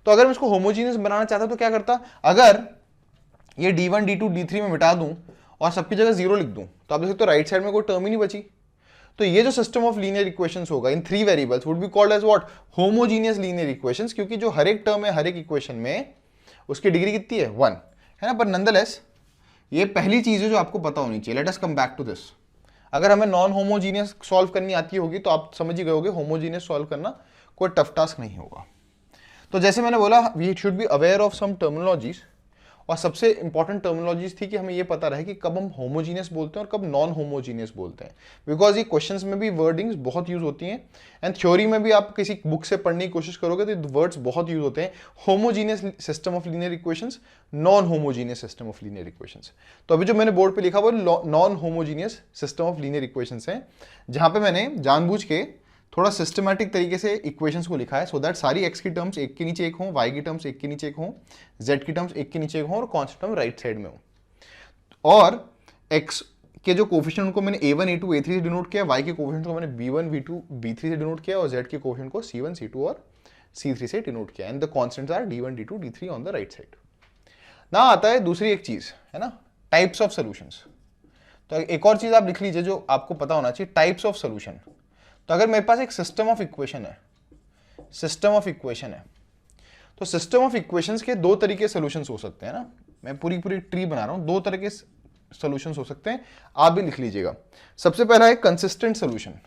तो अगर मैं इसको होमोजीनियस बनाना चाहता तो क्या करता? अगर ये d1, d2, d3 में मिटा दूं और सबकी जगह 0 लिख दूं, तो आप देख सकते हो राइट साइड में कोई टर्म ही नहीं बची। तो ये जो सिस्टम ऑफ लीनियर इक्वेशंस होगा in 3 variables would be called as what? Homogeneous linear equations, क्योंकि जो हर एक टर्म है हर एक इक्वेशन में उसकी डिग्री कितनी है? 1, है ना। पर नंदलेस ये पहली चीज है जो आपको पता होनी चाहिए। Let us come back to this. अगर हमें नॉन होमोजीनियस सॉल्व करनी आती होगी तो आप समझ ही गए होगे होमोजीनियस सॉल्व करना कोई टफ टास्क नहीं होगा। तो जैसे मैंने बोला, we should be aware of some terminologies, और सबसे इंपॉर्टेंट टर्मिनोलॉजीज थी कि हमें ये पता रहे कि कब हम होमोजीनियस बोलते हैं और कब नॉन होमोजीनियस बोलते हैं, बिकॉज ये क्वेश्चंस में भी वर्डिंग्स बहुत यूज होती हैं, एंड थ्योरी में भी आप किसी बुक से पढ़ने की कोशिश करोगे तो वर्ड्स बहुत यूज होते हैं। Homogeneous system of linear equations, non homogeneous system of linear equations. तो अभी जो मैंने बोर्ड पे लिखा वो non homogeneous system of linear equations है, जहां पे मैंने जानबूझ के थोड़ा सिस्टमैटिक तरीके से इक्वेशंस को लिखा है, सो दैट सारी x की टर्म्स एक के नीचे एक हों, y की टर्म्स एक के नीचे एक हों, z की टर्म्स एक के नीचे एक हों, और कांस्टेंट टर्म राइट साइड में हो। और x के जो कोफिशिएंट उनको मैंने a1 a2 a3 से डिनोट किया, y के कोफिशिएंट को मैंने b1 b2 b3 से डिनोट किया, और z के कोफिशिएंट को c1 c2 और c3 से डिनोट किया, and the constants are d1 d2 d3 on the right side. ना आता है दूसरी एक चीज है ना, टाइप्स ऑफ सॉल्यूशंस। तो एक और चीज आप लिख लीजिए जो आपको पता होना चाहिए, टाइप्स ऑफ सॉल्यूशन। तो अगर मेरे पास एक सिस्टम ऑफ इक्वेशन है, सिस्टम ऑफ इक्वेशन है, तो सिस्टम ऑफ इक्वेशंस के दो तरीके सॉल्यूशंस हो सकते हैं ना, मैं पूरी पूरी ट्री बना रहा हूं, दो तरह के सॉल्यूशंस हो सकते हैं, आप भी लिख लीजिएगा। सबसे पहला है consistent solution,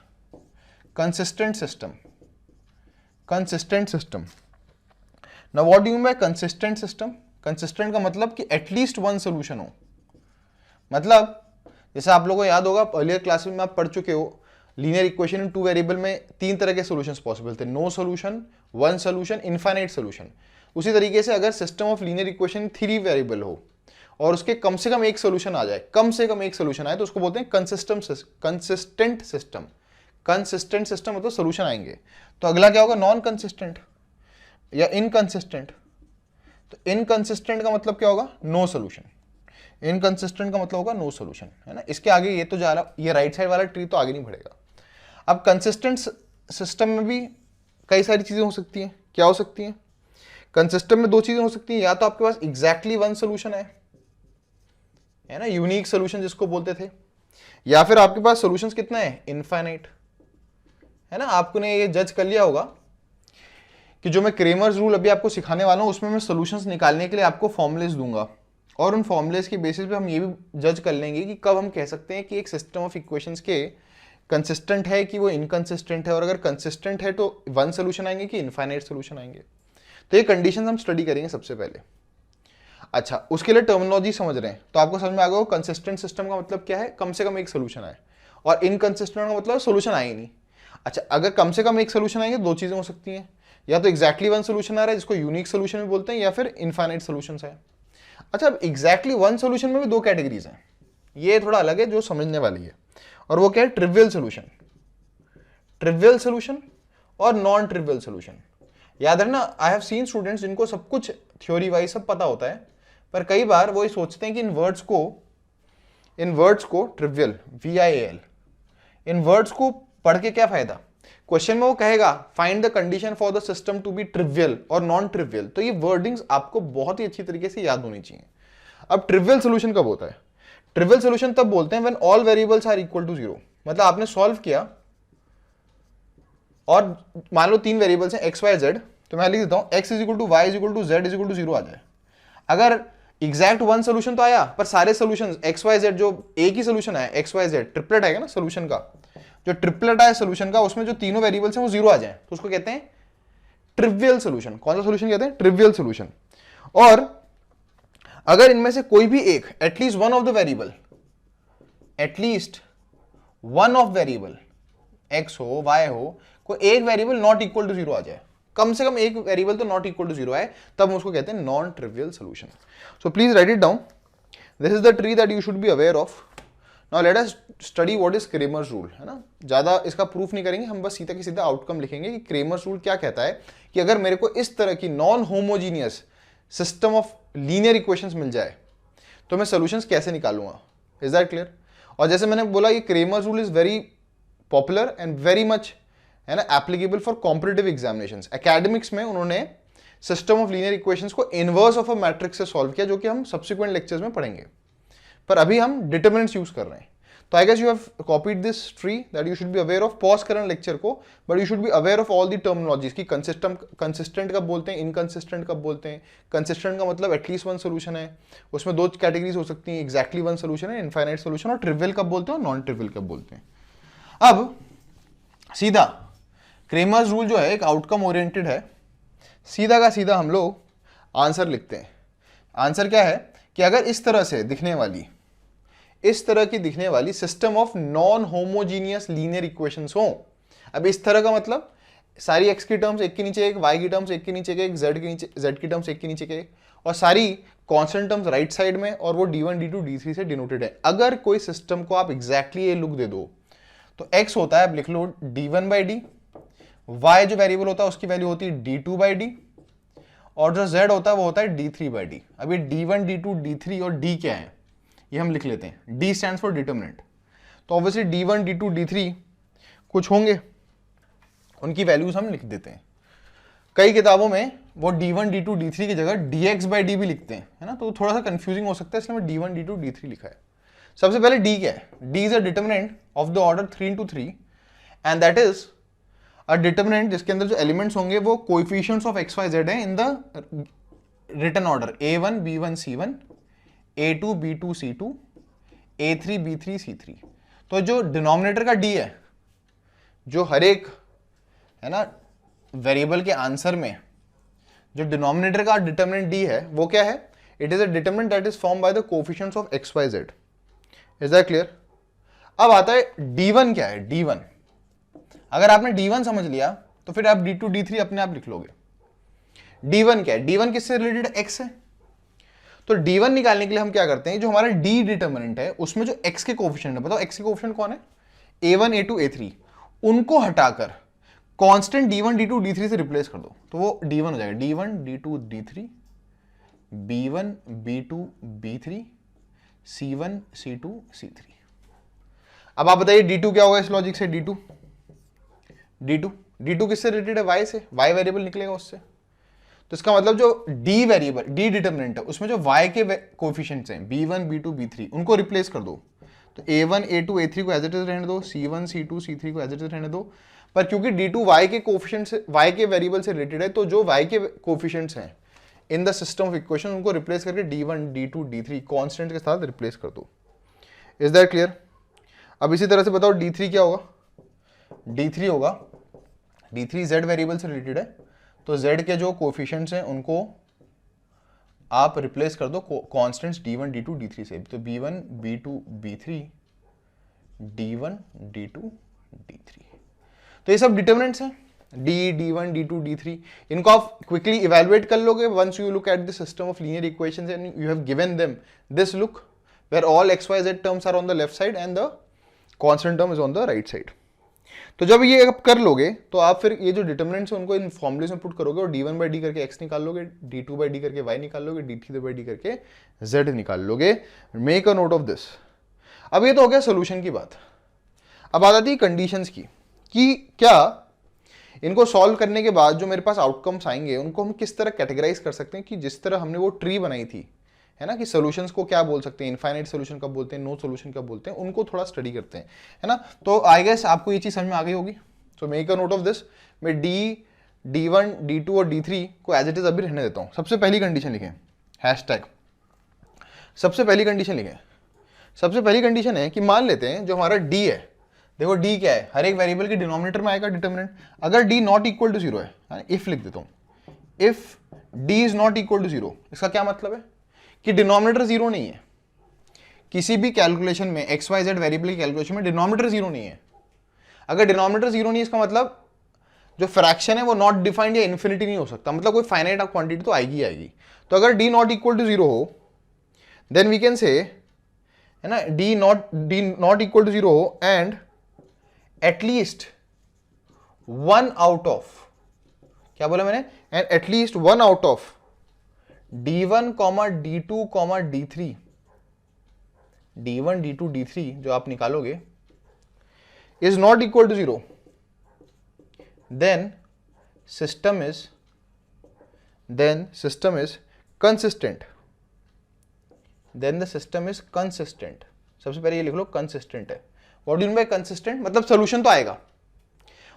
consistent system, consistent system. Now what do you mean bye consistent system? Consistent का मतलब कि एटलीस्ट वन सॉल्यूशन हो। मतलब जैसे आप लोगों को याद होगा अर्लियर क्लास में आप पढ़ चुके हो, linear equation in two variable में तीन तरह के सॉल्यूशंस पॉसिबल थे, no solution, one solution, infinite solution. उसी तरीके से अगर system of linear equation three variable हो और उसके कम से कम एक सॉल्यूशन आ जाए, कम से कम एक सॉल्यूशन आए, तो उसको बोलते हैं कंसिस्टेंट सिस्टम। कंसिस्टेंट सिस्टम मतलब सॉल्यूशन आएंगे। तो अगला क्या होगा? नॉन कंसिस्टेंट या इनकंसिस्टेंट। तो इनकंसिस्टेंट का मतलब क्या होगा? No solution. इनकंसिस्टेंट का मतलब होगा नो सॉल्यूशन, है ना। इसके आगे ये तो जा रहा, ये राइट साइड वाला ट्री तो आगे नहीं बढ़ेगा। अब कंसिस्टेंट सिस्टम में भी कई सारी चीजें हो सकती हैं। क्या हो सकती हैं? कंसिस्टेंट में दो चीजें हो सकती हैं, या तो आपके पास एग्जैक्टली वन सॉल्यूशन है ना, यूनिक सॉल्यूशन जिसको बोलते थे, या फिर आपके पास सॉल्यूशंस कितना है? इनफाइनाइट, है ना। आपने ये जज कर लिया होगा कि जो मैं क्रेमर्स रूल अभी आपको सिखाने वाला हूं उसमें मैं सॉल्यूशंस निकालने के लिए आपको फॉर्मुलेस दूंगा, और उन फॉर्मुलेस के बेसिस पे हम ये भी जज कर लेंगे कि कब हम कह सकते हैं कि एक सिस्टम ऑफ इक्वेशंस के कंसिस्टेंट है कि वो इनकंसिस्टेंट है, और अगर कंसिस्टेंट है तो वन सॉल्यूशन आएंगे कि इनफाइनाइट सॉल्यूशन आएंगे। तो ये कंडीशन हम स्टडी करेंगे सबसे पहले। अच्छा, उसके लिए टर्मिनोलॉजी समझ रहे हैं तो आपको समझ में आ गया कंसिस्टेंट सिस्टम का मतलब क्या है? कम से कम एक सोल्यूशन आए, और इनकंसिस्टेंट का मतलब सोल्यूशन आए ही नहीं। अच्छा, अगर कम से कम एक सोल्यूशन आएंगे दो चीजें हो सकती हैं, या तो एग्जैक्टली वन सोल्यूशन आ रहा है जिसको यूनिक सोल्यूशन भी बोलते हैं, या फिर इनफाइनाइट सोल्यूशन है। अच्छा, अब एग्जैक्टली वन सोल्यूशन में भी दो कैटेगरीज हैं, ये थोड़ा अलग है जो समझने वाली है, और वो क्या है? ट्रिवियल सोल्यूशन, ट्रिवियल सोल्यूशन और नॉन ट्रिवियल सोल्यूशन। याद रखना, आई हैव सीन स्टूडेंट्स जिनको सब कुछ थ्योरी वाइज सब पता होता है, पर कई बार वो ये सोचते हैं कि इन वर्ड्स को ट्रिवियल, VIAL, इन वर्ड्स को पढ़ के क्या फायदा? क्वेश्चन में वो कहेगा find the condition for the system to be trivial और नॉन ट्रिवियल, तो ये वर्डिंग्स आपको बहुत ही अच्छी तरीके से याद होनी चाहिए। अब ट्रिवियल सोल्यूशन कब होता है? ट्रिवियल सोल्यूशन तब बोलते हैं when all variables are equal to zero. मतलब आपने सॉल्व किया और मान लो तीन वेरिएबल्स हैं x y z, तो मैं लिख देता हूं x is equal to Y is equal to Z is equal to zero आ जाए। अगर एग्जैक्ट वन सोल्यूशन तो आया, पर सारे सोल्यूशन एक्स वाई जेड, जो एक ही सोल्यूशन आया एक्स वाई जेड, ट्रिपलेट आएगा ना सोल्यूशन का, जो ट्रिपलेट आया सोल्यूशन का, उसमें जो तीनों वेरिएबल्स हैं वो जीरो आ जाए, तो उसको कहते हैं ट्रिवियल सोल्यूशन। कौन सा सोल्यूशन कहते हैं? Trivial solution. और अगर इनमें से कोई भी एक, at least one of the variable, at least one of variable x हो वाई हो, कोई एक variable not equal to zero आ जाए, कम से कम एक वेरिएबल तो नॉट इक्वल टू जीरो आए, तब हम उसको कहते हैं non trivial solution. So please right it down, this is the tree that you should be aware of. Now let us study what is Cramer's rule, है ना। ज्यादा इसका प्रूफ नहीं करेंगे हम, बस सीधा की सीधा आउटकम लिखेंगे कि क्रेमर्स रूल क्या कहता है कि अगर मेरे को इस तरह की non homogeneous system of linear equations मिल जाए तो मैं सोल्यूशंस कैसे निकालूंगा। Is that clear? और जैसे मैंने बोला, ये Cramer's rule is very popular and very much, है ना, applicable for competitive examinations. Academics में उन्होंने सिस्टम ऑफ लीनियर इक्वेशंस को इनवर्स ऑफ अ मैट्रिक्स से सॉल्व किया, जो कि हम सब्सिक्वेंट लेक्चर्स में पढ़ेंगे, पर अभी हम डिटरमिनेंट्स यूज कर रहे हैं। तो I guess you have copied this tree that you should be aware of. Pause करना लेक्चर को, but you should be aware of all the terminologies की कंसिस्टेंट कब बोलते हैं, इनकंसिस्टेंट कब बोलते हैं। कंसिस्टेंट का मतलब एटलीस्ट वन सोल्यूशन है, उसमें दो कैटेगरीज हो सकती हैं, एग्जैक्टली वन सोल्यूशन है, इनफाइनाइट सोल्यूशन, और ट्रिवियल कब बोलते हैं और नॉन ट्रिवियल कब बोलते हैं। अब सीधा क्रेमर्स रूल जो है एक आउटकम ओरिएंटेड है, सीधा का सीधा हम लोग आंसर लिखते हैं। आंसर क्या है कि अगर इस तरह की दिखने वाली system of non homogeneous linear equations हो। अब इस तरह का मतलब सारी एक्स की टर्म्स एक के नीचे एक, वाई की टर्म्स एक के नीचे एक, जेड की टर्म्स एक के नीचे एक, और सारी कांस्टेंट टर्म्स राइट साइड में, और वो d1 d2 d3 से डिनोटेड है। अगर कोई सिस्टम को आप एग्जैक्टली ये लुक दे दो तो x होता है, अब लिख लो d1/d, y जो वेरिएबल होता है उसकी वैल्यू होती है d2/d, और जो z होता है वो होता है d3/d। अब ये d1 d2 d3 और d क्या है ये हम लिख लेते हैं। d स्टैंड्स फॉर डिटरमिनेंट, तो ऑब्वियसली d1 d2 d3 कुछ होंगे, उनकी वैल्यूज हम लिख देते हैं। कई किताबों में वो d1 d2 d3 की जगह dx by d भी लिखते हैं, है ना, तो थोड़ा सा कंफ्यूजिंग हो सकता है, इसलिए मैं d1 d2 d3 लिखा है। सबसे पहले d क्या है? d is a determinant of the order 3 into 3 and that is a determinant जिसके अंदर जो एलिमेंट्स होंगे वो coefficients of x y z है in the written order a1 b1 c1 a2 b2 c2 a3 b3 c3। तो जो denominator का d है, जो हर एक, है ना, वेरिएबल के आंसर में जो डिनोमिनेटर का डिटर्मिनेंट d है वो क्या है? It is a determinant that is form by the coefficients of x y z। Is that clear? अब आता है d1 क्या है? d1, अगर आपने d1 समझ लिया तो फिर आप d2 d3 अपने आप लिख लोगे। d1 क्या है? d1 किससे रिलेटेड? x है। तो d1 निकालने के लिए हम क्या करते हैं, जो हमारा d डिटर्मिनेंट है उसमें जो x के कोएफिशिएंट है, बताओ x के कोएफिशिएंट कौन है? a1 a2 a3, उनको हटाकर कांस्टेंट d1 d2 d3 से रिप्लेस कर दो तो वो d1 हो जाएगा। d1 d2 d3 b1 b2 b3 c1 c2 c3। अब आप बताइए d2 क्या होगा इस लॉजिक से? d2 किससे रिलेटेड है? y से, y वेरिएबल निकलेगा उससे। तो इसका मतलब जो d वेरिएबल, d डिटर्मिनेंट है उसमें जो y के कोएफिशिएंट्स हैं b1 b2 b3 उनको रिप्लेस कर दो। तो a1 a2 a3 को एज इट इज रहने दो, c1 c2 c3 को एज इट इज रहने दो। पर क्योंकि d2 y के कोएफिशिएंट से, y के वेरिएबल से रिलेटेड है, तो जो y के कोएफिशिएंट्स हैं in the system of equation उनको रिप्लेस करके d1 d2 d3 कांस्टेंट के साथ रिप्लेस कर दो। Is that clear? अब इसी तरह से बताओ d3 क्या होगा? d3 होगा, d3 z वेरिएबल से रिलेटेड है, तो z के जो कोएफिशिएंट्स हैं उनको आप रिप्लेस कर दो कांस्टेंट्स d1 d2 d3 से। तो b1 b2 b3 d1 d2 d3, तो ये सब डिटर्मिनेंट्स हैं d1 d2 d3। इनको आप क्विकली इवैल्यूएट कर लोगे once you look at the system of linear equations and you have given them this look where all x y z terms are on the left side and the constant term is on the right side. तो जब ये आप कर लोगे तो आप फिर ये जो डिटर्मिनेंट्स हैं उनको इन फॉर्मूलेस में पुट करोगे और d1 by d करके x निकाल लोगे, d2 by d करके y निकाल लोगे, d3 by d करके z निकाल लोगे। Make a note of this. अब ये तो हो गया सोल्यूशन की बात। अब आ जाती है कंडीशंस की, कि क्या इनको सॉल्व करने के बाद जो मेरे पास आउटकम्स आएंगे उनको हम किस तरह कैटेगराइज कर सकते हैं, कि जिस तरह हमने वो ट्री बनाई थी, है ना, कि सॉल्यूशंस को क्या बोल सकते हैं, इनफाइनाइट सॉल्यूशन कब बोलते हैं, नो सॉल्यूशन कब बोलते हैं, उनको थोड़ा स्टडी करते हैं, है ना। तो आई गेस आपको ये चीज समझ में आ गई होगी। तो make a note of this. मैं d1 d2 और d3 को एज इट इज अभी रहने देता हूं। सबसे पहली कंडीशन लिखें, हैशटैग सबसे पहली कंडीशन लिखें। सबसे पहली कंडीशन है कि मान लेते हैं जो हमारा d है, देखो d क्या है, हर एक वेरिएबल के डिनोमिनेटर में आएगा डिटर्मिनेंट। अगर d नॉट इक्वल टू 0 है, इफ लिख देता हूं, if d is not equal to 0, इसका क्या मतलब है कि डिनोमिनेटर 0 नहीं है। किसी भी कैलकुलेशन में एक्स वाई जेड वेरिएबल की कैलकुलेशन में डिनोमिनेटर 0 नहीं है। अगर डिनोमिनेटर 0 नहीं है, इसका मतलब जो फ्रैक्शन है वो नॉट डिफाइंड या इन्फिनिटी नहीं हो सकता, मतलब कोई फाइनाइट क्वांटिटी तो आएगी आएगी। तो अगर d नॉट इक्वल टू 0 हो, देन वी कैन से, है ना, d नॉट इक्वल टू 0 हो and at least one out of, क्या बोला मैंने, and at least one out of d1, d2, d3, d1, d2, d3 जो आप निकालोगे is not equal to 0, then system is consistent. Then the system is consistent. सबसे पहले ये लिख लो consistent है। What do you mean by consistent? मतलब solution तो आएगा,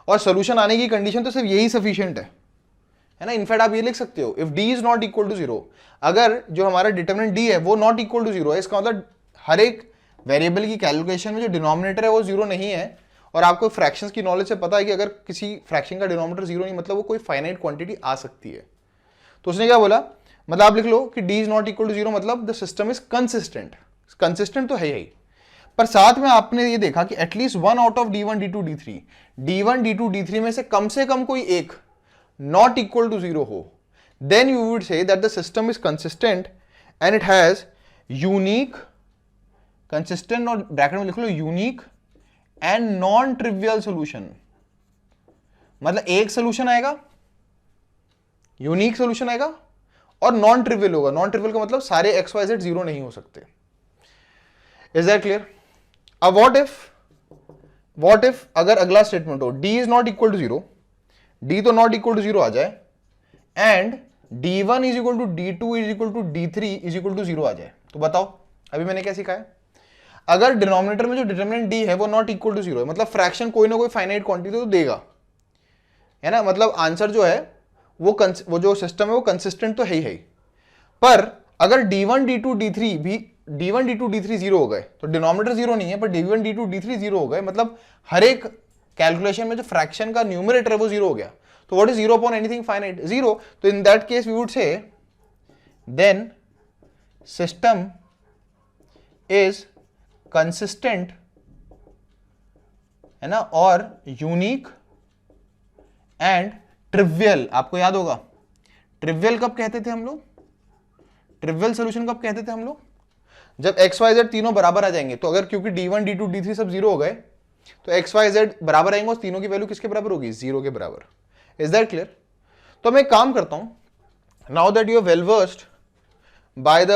और solution आने की कंडीशन तो सिर्फ यही sufficient है ना। इनफैक्ट आप ये लिख सकते हो, if d is not equal to 0, अगर जो हमारा डिटर्मिनेंट d है वो नॉट इक्वल टू 0 है, इसका मतलब हर एक वेरिएबल की कैलकुलेशन में जो डिनोमिनेटर है वो 0 नहीं है। और आपको फ्रैक्शंस की नॉलेज से पता है कि अगर किसी फ्रैक्शन का डिनोमिनेटर 0 नहीं, मतलब वो कोई फाइनाइट क्वांटिटी आ सकती है। तो उसने क्या बोला, मतलब आप लिख लो कि d is not equal to 0, मतलब the system is consistent. Consistent तो है ही, पर साथ में आपने ये देखा कि at least one out of d1 d2 d3 में से कम कोई एक नॉट इक्वल टू 0 हो, then you would say that the system is consistent and it has unique, consistent और ब्रैकेट में लिख लो unique and non trivial solution. मतलब एक सोल्यूशन आएगा, यूनिक सोल्यूशन आएगा, और नॉन ट्रिवियल होगा। नॉन ट्रिवियल का मतलब सारे एक्स वाई जेड 0 नहीं हो सकते। Is that clear? अब व्हाट इफ अगर अगला स्टेटमेंट हो d is not equal to 0, d तो नॉट इक्वल टू 0 आ जाए, and D1 is equal to D2 is equal to D3 is equal to 0 आ जाए, तो बताओ अभी मैंने क्या सिखाया? अगर डिनोमिनेटर में जो डिटरमिनेंट D है वो नॉट इक्वल टू 0 है, मतलब फ्रैक्शन कोई ना कोई फाइनाइट क्वांटिटी तो देगा, है ना, मतलब आंसर जो है वो जो सिस्टम है वो कंसिस्टेंट तो है ही। पर अगर D1 D2 D3 भी D1 D2 D3 0 हो गए तो डिनोमिनेटर 0 नहीं है, पर D1 D2 D3 0 हो गए, मतलब हर एक कैलकुलेशन में जो फ्रैक्शन का न्यूमरेटर है वो 0 हो गया। तो what is 0 upon anything finite? 0। तो in that case we would say then system is consistent, है ना, और यूनिक एंड ट्रिवियल। आपको याद होगा ट्रिवियल कब कहते थे हम लोग? ट्रिवियल सोल्यूशन कब कहते थे हम लोग? जब एक्स वाई जेड तीनों बराबर आ जाएंगे। तो अगर क्योंकि D1 D2 D3 सब 0 हो गए तो एक्स वाई जेड बराबर आएंगे और तीनों की वैल्यू किसके बराबर होगी? 0 के बराबर। Is that clear? तो मैं एक काम करता हूं, now that you are well versed by the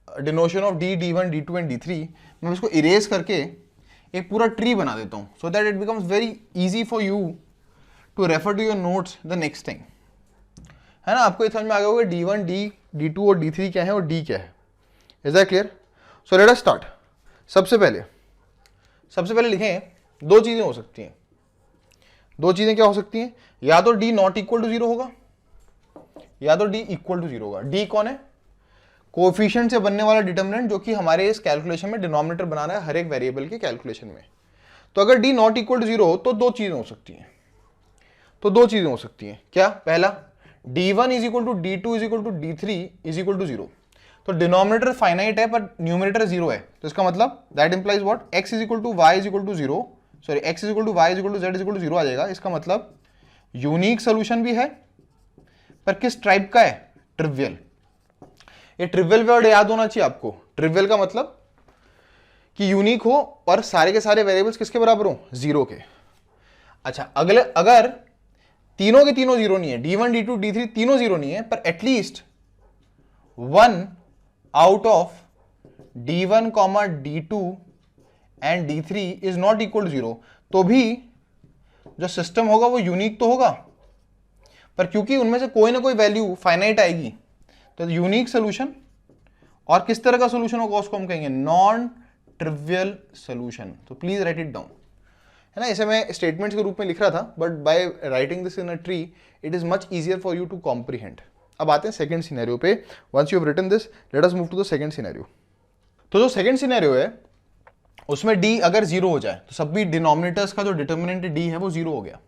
denotion of D1 D2 and D3, मैं इसको इरेज करके एक पूरा ट्री बना देता हूं, so that it becomes very easy for you to refer to your notes the next time, है ना। आपको ये समझ में आ गया होगा D1 D2 और D3 क्या है और D क्या है। Is that clear? So let us start. सबसे पहले लिखें, दो चीजें हो सकती हैं। दो चीजें क्या हो सकती हैं? या तो D नॉट इक्वल टू 0 होगा या तो D इक्वल टू 0 होगा। D कौन है? कोएफिशिएंट से बनने वाला डिटरमिनेंट जो कि हमारे इस कैलकुलेशन में डिनोमिनेटर बना रहा है हर एक वेरिएबल के कैलकुलेशन में। तो अगर D नॉट इक्वल टू 0 हो तो दो चीजें हो सकती हैं। क्या? पहला, D1 is equal to D2 is equal to D3 is equal to 0। तो डिनोमिनेटर फाइनाइट है पर न्यूमरेटर 0 है, तो इसका मतलब that implies what? x is equal to Y is equal to 0, sorry x is equal to Y is equal to z is equal to 0 आ जाएगा। इसका मतलब यूनिक सोल्यूशन भी है, पर किस टाइप का है? ट्रिवियल। ये ट्रिवियल वर्ड याद होना चाहिए आपको। ट्रिवियल का मतलब कि यूनिक हो और सारे के सारे वेरिएबल्स किसके बराबर हो? 0 के। अच्छा, अगर तीनों के तीनों 0 नहीं है, D1 D2 D3 तीनों 0 नहीं है, पर at least one out of D1, D2 and D3 is not equal to 0, तो भी जो सिस्टम होगा वो यूनिक तो होगा, पर क्योंकि उनमें से कोई ना कोई वैल्यू फाइनाइट आएगी, तो यूनिक सोल्यूशन। और किस तरह का सोल्यूशन होगा उसको हम कहेंगे नॉन ट्रिवियल सोल्यूशन। तो प्लीज राइट इट डाउन, है ना। इसे मैं स्टेटमेंट्स के रूप में लिख रहा था, but by writing this in a tree it is much easier for you to comprehend. अब आते हैं सेकंड सिनेरियो पे। Once you have written this, let us move to the second scenario. तो जो सेकंड सिनेरियो है उसमें D अगर 0 हो जाए तो सब भी डिनोमिनेटर्स का जो डिटर्मिनेंट D है वो 0 हो गया।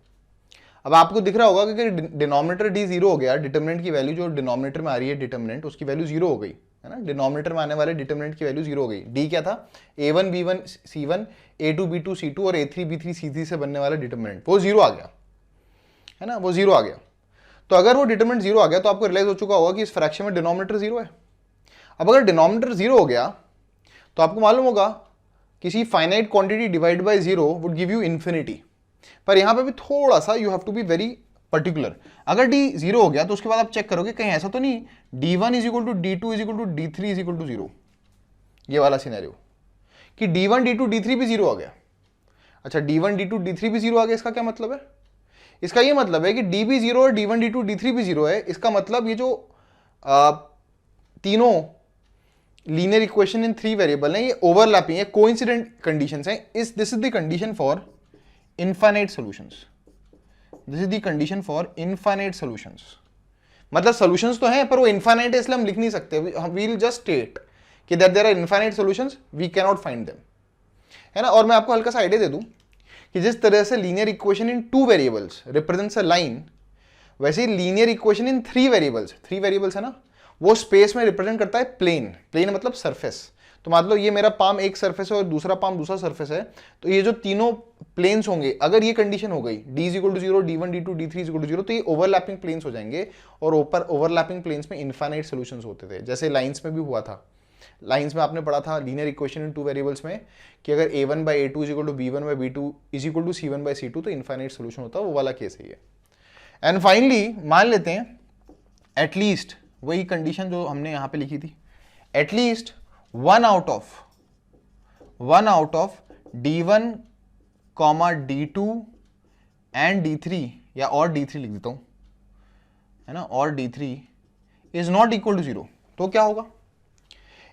अब आपको दिख रहा होगा कि डिनोमिनेटर D 0 हो गया, डिटर्मिनेंट की वैल्यू जो डिनोमिनेटर में आ रही है डिटर्मिनेंट उसकी वैल्यू 0 हो गई, है ना। डिनोमिनेटर में आने वाले डिटर्मिनेंट की वैल्यू 0 हो गई। D क्या था? A1 B1 C1 A2 B2 C2 और A3 B3 C3 से बनने वाला डिटर्मिनेंट वो 0 आ गया, है ना, वो 0 आ गया। तो अगर वो डिटरमिनेंट 0 आ गया तो आपको रियलाइज हो चुका होगा कि इस फ्रैक्शन में डिनोमिनेटर 0 है। अब अगर डिनोमिनेटर 0 हो गया तो आपको मालूम होगा किसी finite quantity divide by 0 would give you infinity. पर यहां पे भी थोड़ा सा you have to be very particular. अगर D 0 हो गया तो उसके बाद आप चेक करोगे कहीं ऐसा तो नहीं D1 is equal to D2 is equal to D3 is equal to 0, ये वाला सिनेरियो कि D1 D2 D3 भी 0 आ गया। अच्छा, D1 D2 D3 भी 0 आ गया, इसका क्या मतलब है? इसका ये मतलब है कि D भी 0 और D1 D2 D3 भी 0 है। इसका मतलब ये जो तीनों लीनियर इक्वेशन इन 3 वेरिएबल हैं ये ओवरलैपिंग है, कोइंसिडेंट कंडीशंस हैं। This is the condition for infinite solutions. This is the condition for infinite solutions. मतलब सॉल्यूशंस तो हैं पर वो इनफाइनाइट है, इसलिए हम लिख नहीं सकते। वी विल जस्ट स्टेट कि that there are infinite solutions, we can not find them, है ना। और मैं आपको हल्का सा आइडिया दे दूं कि जिस तरह से linear equation in 2 variables represents a line, वैसे ही लीनियर इक्वेशन इन 3 वेरिएबल्स है ना, वो स्पेस में रिप्रेजेंट करता है प्लेन। प्लेन मतलब सरफेस। तो मान लो ये मेरा पाम एक सरफेस है और दूसरा पाम दूसरा सरफेस है, तो ये जो तीनों प्लेन्स होंगे, अगर ये कंडीशन हो गई D is equal to 0 D1 D2 D3 is equal to 0, तो ये ओवरलैपिंग प्लेन्स हो जाएंगे। और ऊपर ओवरलैपिंग प्लेन्स में इनफाइनाइट सॉल्यूशंस होते थे, जैसे लाइंस में भी हुआ था। लाइंस में आपने पढ़ा था लीनियर इक्वेशन इन 2 वेरिएबल्स में कि अगर A1 by A2 is equal to B1 by B2 is equal to C1 by C2 तो इनफाइनाइट सॉल्यूशन होता है, वो वाला केस है ये। एंड फाइनली मान लेते हैं एटलीस्ट वही कंडीशन जो हमने यहां पे लिखी थी, at least one out of D1, D2 and D3, या और D3 लिख देता हूं, है ना, और d3 is not equal to 0, तो क्या होगा?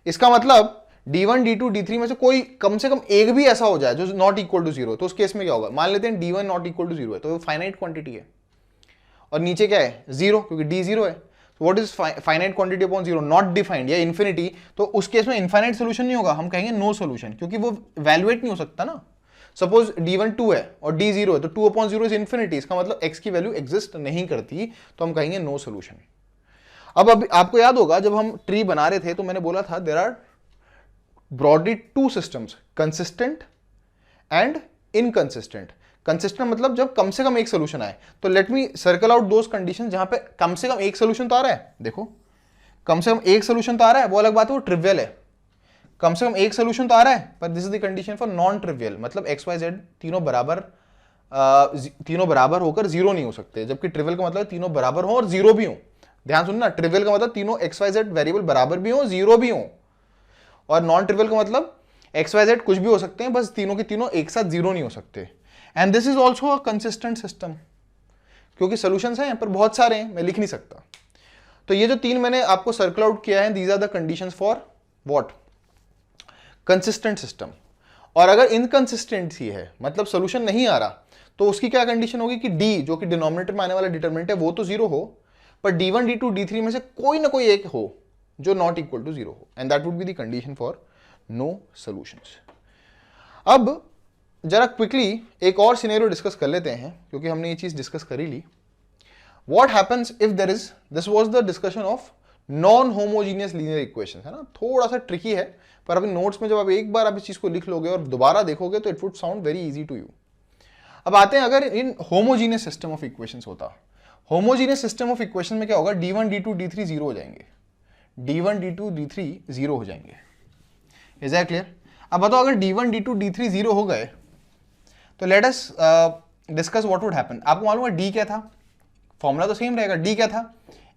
इसका मतलब d1 d2 d3 में से कोई कम से कम एक भी ऐसा हो जाए जो नॉट इक्वल टू 0, तो उस केस में क्या होगा? मान लेते हैं d1 नॉट इक्वल टू 0 है, तो वो फाइनाइट क्वांटिटी है, और नीचे क्या है? 0, क्योंकि d 0 है। What is finite quantity upon 0? Not defined या इन्फिनिटी। तो उस केस में इनफाइनाइट सोल्यूशन नहीं होगा, हम कहेंगे नो सोल्यूशन, क्योंकि वो वैल्यूएट नहीं हो सकता ना। सपोज d1 2 है और d 0 है, तो 2 अपॉन 0 इज इन्फिनिटी, इसका मतलब x की वैल्यू एग्जिस्ट नहीं करती, तो हम कहेंगे नो सोल्यूशन। अब आपको याद होगा जब हम ट्री बना रहे थे तो मैंने बोला था there are broadly two systems, consistent and inconsistent. Consistent मतलब जब कम से कम एक सोल्यूशन आए, तो let me circle out those condition जहां पे कम से कम एक सोल्यूशन तो आ रहा है। देखो, कम से कम एक सोल्यूशन तो आ रहा है, वो अलग बात है, वो ट्रिवियल है। कम से कम एक सोल्यूशन तो आ रहा है, पर this is the condition for non trivial, मतलब एक्स वाई जेड तीनों बराबर होकर जीरो नहीं हो सकते, जबकि ट्रिवियल का मतलब तीनों बराबर हो और जीरो भी हो। ध्यान सुनना, ट्रिवियल का मतलब तीनों एक्स वाई जेड वेरिएबल बराबर भी हो, जीरो भी हो, और नॉन ट्रिवियल का मतलब एक्स वाई जेड कुछ भी हो सकते हैं, बस तीनों के तीनों एक साथ जीरो नहीं हो सकते। And this is also a consistent system, क्योंकि सोल्यूशंस हैं पर बहुत सारे हैं, मैं लिख नहीं सकता। तो ये जो तीन मैंने आपको सर्कल आउट किया है, these are the conditions for what? Consistent system. और अगर इनकंसिस्टेंसी है, मतलब सोल्यूशन नहीं आ रहा, तो उसकी क्या कंडीशन होगी कि डी, जो कि डिनोमिनेटर में आने वाला डिटरमिनेंट है, वो तो जीरो हो, पर d1 d2 d3 में से कोई ना कोई एक हो जो नॉट इक्वल टू जीरो हो, and that would be the condition for no solutions. अब जरा क्विकली एक और सिनेरियो डिस्कस कर लेते हैं, क्योंकि हमने ये चीज डिस्कस कर ही ली। What happens if there is, this was the discussion of non homogeneous linear equation, है ना, थोड़ा सा ट्रिकी है, पर अभी नोट्स में जब आप एक बार आप इस चीज को लिख लोगे और दोबारा देखोगे तो it would sound very easy to you. अब आते हैं, अगर in homogeneous system of equations होता, होमोजीनियस सिस्टम ऑफ इक्वेशन में क्या होगा? d1 d2 d3 जीरो हो जाएंगे, d1 d2 d3 जीरो हो जाएंगे। Is that clear? अब बताओ, अगर d1 d2 d3 जीरो हो गए तो let us discuss what would happen. आपको मालूम है d क्या था? फॉर्मूला तो सेम रहेगा, d क्या था?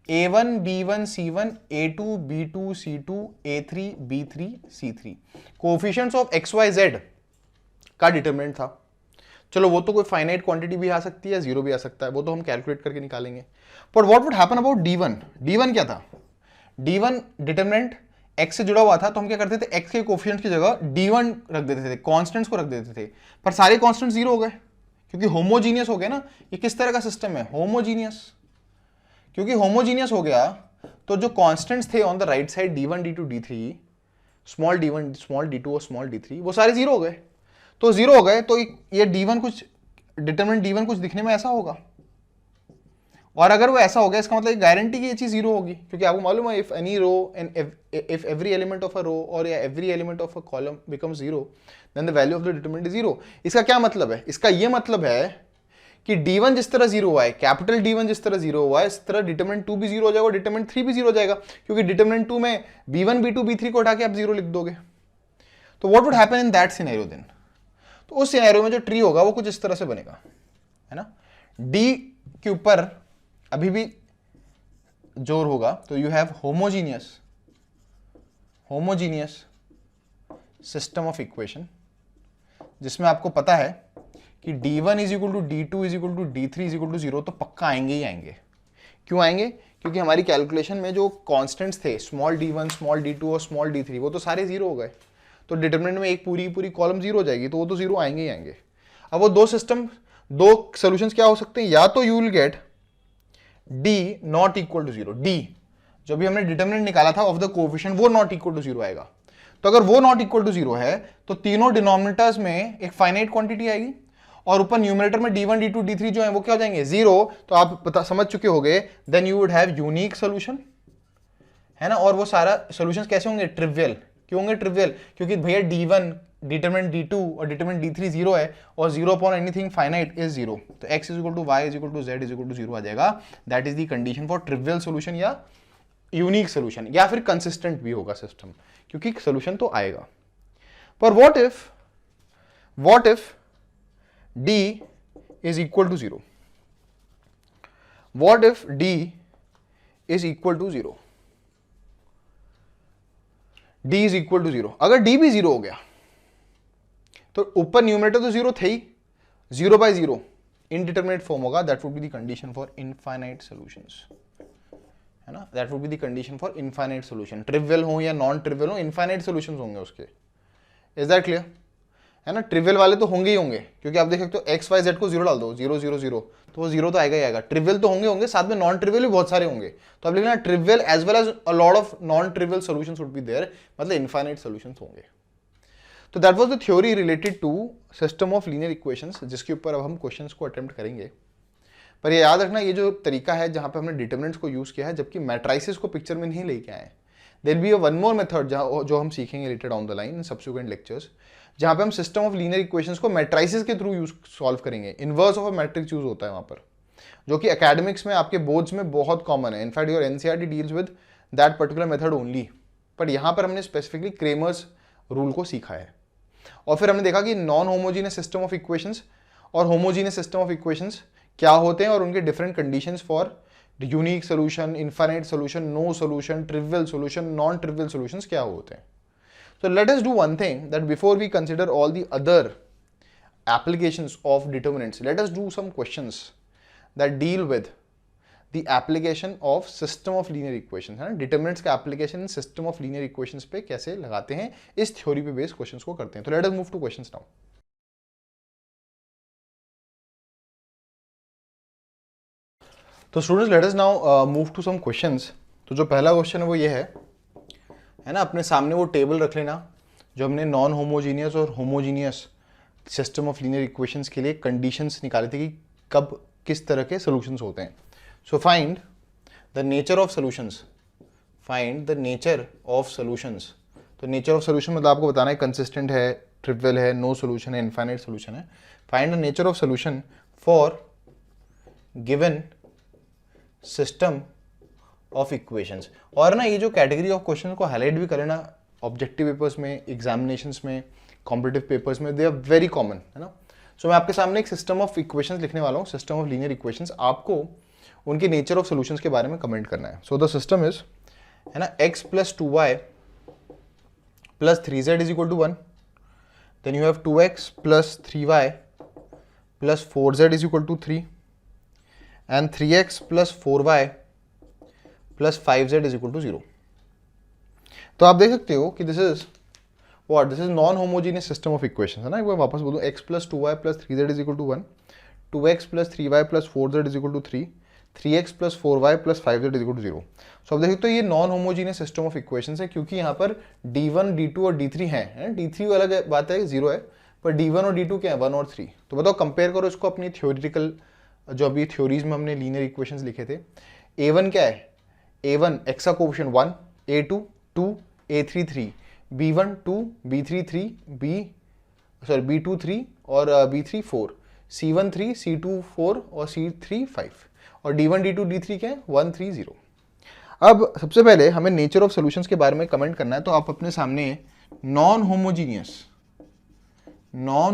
a1 b1 c1 a2 b2 c2 a3 b3 c3, coefficients of xyz का डिटरमिनेंट था। चलो वो तो कोई फाइनाइट क्वांटिटी भी आ सकती है, जीरो भी आ सकता है, वो तो हम कैलकुलेट करके निकालेंगे। But what would happen about d1? d1 क्या था? d1 डिटरमिनेंट x से जुड़ा हुआ था, तो हम क्या करते थे? x के कोएफिशिएंट की जगह d1 रख देते थे, कांस्टेंट्स को रख देते थे, पर सारे कांस्टेंट्स जीरो हो गए, क्योंकि होमोजीनियस हो गया ना। ये किस तरह का सिस्टम है? होमोजीनियस। क्योंकि होमोजीनियस हो गया, तो जो कांस्टेंट्स थे on the right side d1 d2 d3, small d1 small d2 और स्मॉल d3, वो सारे जीरो हो गए। तो जीरो हो गए तो ये d1 कुछ डिटरमिनेंट d1 कुछ दिखने में ऐसा होगा, और अगर वो ऐसा हो गया, इसका मतलब गारंटी की ये चीज जीरो होगी, क्योंकि आपको मालूम है if any row and if every element of a row और या every element of a column becomes zero, then the value of the determinant is zero. इसका क्या मतलब है? इसका ये मतलब है कि d1 जिस तरह जीरो हुआ है, कैपिटल D1 जिस तरह जीरो हुआ है, इस तरह डिटरमिनेंट 2 भी जीरो हो जाएगा, डिटरमिनेंट 3 भी जीरो हो जाएगा, क्योंकि डिटरमिनेंट 2 में b1 b2 b3 को उठा के आप जीरो लिख दोगे। तो what would happen in that scenario then? तो उस सिनेरियो में जो ट्री होगा वो कुछ इस तरह से बनेगा, है ना। d के ऊपर अभी भी जोर होगा, तो you have homogeneous system of equation, जिसमें आपको पता है कि d1 is equal to d2 is equal to d3 is equal to zero, तो पक्का आएंगे ही आएंगे। क्यों आएंगे? क्योंकि हमारी कैलकुलेशन में जो कांस्टेंट्स थे, स्मॉल d1 स्मॉल d2 और स्मॉल d3, वो तो सारे जीरो हो गए, तो डिटरमिनेंट में एक पूरी कॉलम जीरो हो जाएगी, तो वो तो जीरो आएंगे ही आएंगे। अब वो दो सोल्यूशंस क्या हो सकते हैं? या तो you will get d not equal to zero, d जो भी हमने डिटरमिनेंट निकाला था ऑफ द कोएफिशिएंट, वो नॉट इक्वल टू जीरो आएगा। तो अगर वो नॉट इक्वल टू जीरो है, तो तीनों डिनोमिनेटर्स में एक फाइनाइट क्वांटिटी आएगी, और ऊपर न्यूमरेटर में d1 d2 d3 जो है वो क्या हो जाएंगे? जीरो। तो आप समझ चुके होंगे, then you would have unique solution, है ना। और वो सारा सोल्यूशंस कैसे होंगे? ट्रिवियल। क्यों होंगे ट्रिवियल? क्योंकि भैया d1 डिटरमिनेंट d2 और डिटरमिनेंट d3 जीरो है, और zero upon anything finite is zero, तो x is equal to y is equal to z is equal to zero आ जाएगा। That is the condition for trivial solution या unique solution, या फिर consistent भी होगा सिस्टम, क्योंकि सोल्यूशन तो आएगा। पर what if d is equal to 0? What if d is equal to 0? d is equal to 0, अगर d भी 0 हो गया, तो ऊपर न्यूमरेटर तो 0 थे ही, 0 by 0 इनडिटरमिनेट फॉर्म होगा, that would be the condition for infinite solutions. है ना, that would be the condition for infinite solution, trivial हो या नॉन ट्रिवियल हो, इनफाइनाइट सोल्यूशंस होंगे उसके। Is that clear? है ना, ट्रिवियल वाले तो होंगे ही होंगे, क्योंकि आप देख सकते हो एक्स वाई जेड को जीरो डाल दो, 0 0 0, तो वो जीरो तो आएगा ही आएगा। ट्रिवियल तो होंगे होंगे, साथ में नॉन ट्रिवियल भी बहुत सारे होंगे, तो आप लिखना trivial as well as a lot of non trivial solutions would be there, मतलब इनफाइनाइट सॉल्यूशंस होंगे। तो that was the theory related to system of linear equations, जिसके ऊपर अब हम क्वेश्चंस को अटेम्प्ट करेंगे। पर ये याद रखना, ये जो तरीका है जहां पे हमने डिटरमिनेंट्स को यूज किया है, जबकि मैट्राइसिस को पिक्चर में नहीं लेके आए। There be a one more method जो हम सीखेंगे later down the line in subsequent lectures, जहां पे हम सिस्टम ऑफ लीनियर इक्वेशंस को मैट्राइसिस के थ्रू यूज सॉल्व करेंगे। Inverse of a matrix use होता है वहां पर, जो कि एकेडमिक्स में आपके बोर्ड्स में बहुत कॉमन है। In fact your NCERT deals with that particular method only, पर यहां पर हमने स्पेसिफिकली क्रेमर्स रूल को सीखा है। और फिर हमने देखा कि non homogeneous system of equations और होमोजीनियस सिस्टम ऑफ इक्वेशंस क्या होते हैं और उनके different conditions for unique solution, infinite solution, no solution, trivial solution, non trivial solutions क्या होते हैं। So let us do one thing, that before we consider all the other applications of determinants, let us do some questions that deal with the application of system of linear equations, है ना, determinants का application system of linear equations पे कैसे लगाते हैं, इस theory पे based questions को करते हैं। तो let us move to questions now. तो students let us now move to some questions. तो जो पहला क्वेश्चन है वो ये है ना, अपने सामने वो टेबल रख लेना जो हमने नॉन होमोजीनियस और homogeneous system of linear equations के लिए कंडीशंस निकाले थे कि कब किस तरह के सॉल्यूशंस होते हैं। So find the nature of solutions, find the nature of solutions. तो नेचर ऑफ सॉल्यूशन मतलब आपको बताना है कंसिस्टेंट है, ट्रिवियल है, नो सॉल्यूशन है, इनफाइनाइट सॉल्यूशन है। Find the nature of solution for given system of equations. और ना ये जो कैटेगरी ऑफ क्वेश्चन को हाईलाइट भी करें ना, ऑब्जेक्टिव पेपर्स में, एग्जामिनेशंस में, कॉम्पिटिटिव पेपर्स में, दे आर वेरी कॉमन, है ना। सो मैं आपके सामने एक सिस्टम ऑफ इक्वेशंस लिखने वाला हूँ, सिस्टम ऑफ लीनियर इक्वेशंस। आपको उनके नेचर ऑफ सॉल्यूशंस के बारे में कमेंट करना है। सो द सिस्टम इज, है ना, x plus 2y plus 3z is equal to 1, then you have 2x plus 3y plus 4z is equal to 3 and 3x plus 4y plus 5z is equal to 0। तो आप देख सकते हो कि this is what, this is non homogeneous system of equations, है ना। एक बार वापस बोलूँ, x plus 2y plus 3z is equal to 1, 2x plus 3y plus 4z is equal to 3, 3x plus 4y plus 5z is equal to 0। So आप देख सकते हो ये non homogeneous system of equations है, क्योंकि यहाँ पर d1, d2 और d3 हैं। d3 अलग बात है, 0 है, पर d1 और d2 क्या है, 1 और 3। तो बताओ, कंपेयर करो इसको अपनी थ्योरेटिकल जो अभी थ्योरीज में हमने लीनियर इक्वेशंस लिखे थे। a1 क्या है, a1 x का coefficient 1, a2 2, a3 3, b1 2, b3 3, b2 3 और b3 4, c1 3, c2 4 और c3 5, और d1 d2 d3 क्या है, 1 3 0। अब सबसे पहले हमें नेचर ऑफ सॉल्यूशंस के बारे में कमेंट करना है। तो आप अपने सामने non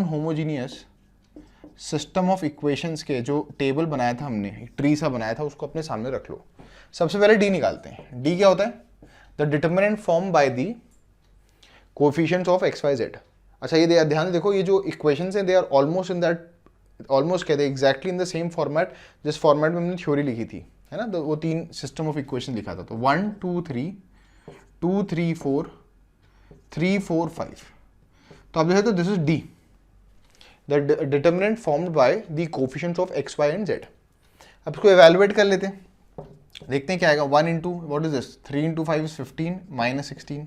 homogeneous system of equations के जो टेबल बनाया था हमने, एक ट्री सा बनाया था, उसको अपने सामने रख लो। सबसे पहले डी निकालते हैं। डी क्या होता है, the determinant form by the coefficients of x Y z. अच्छा ये ध्यान से देखो, ये जो इक्वेशंस हैं they are almost in that, almost कहते हैं exactly in the same format जिस फॉर्मेट में हमने थ्योरी लिखी थी, है ना। तो वो 3 सिस्टम ऑफ इक्वेशन लिखा था, तो 1 2 3, 2 3 4, 3 4 5। तो आप देखो, तो this is D, the determinant formed by the coefficients of x y and z. अब इसको एवेलुएट कर लेते हैं, देखते हैं क्या आएगा। 1 into what is this, 3 into 5 is 15 minus 16,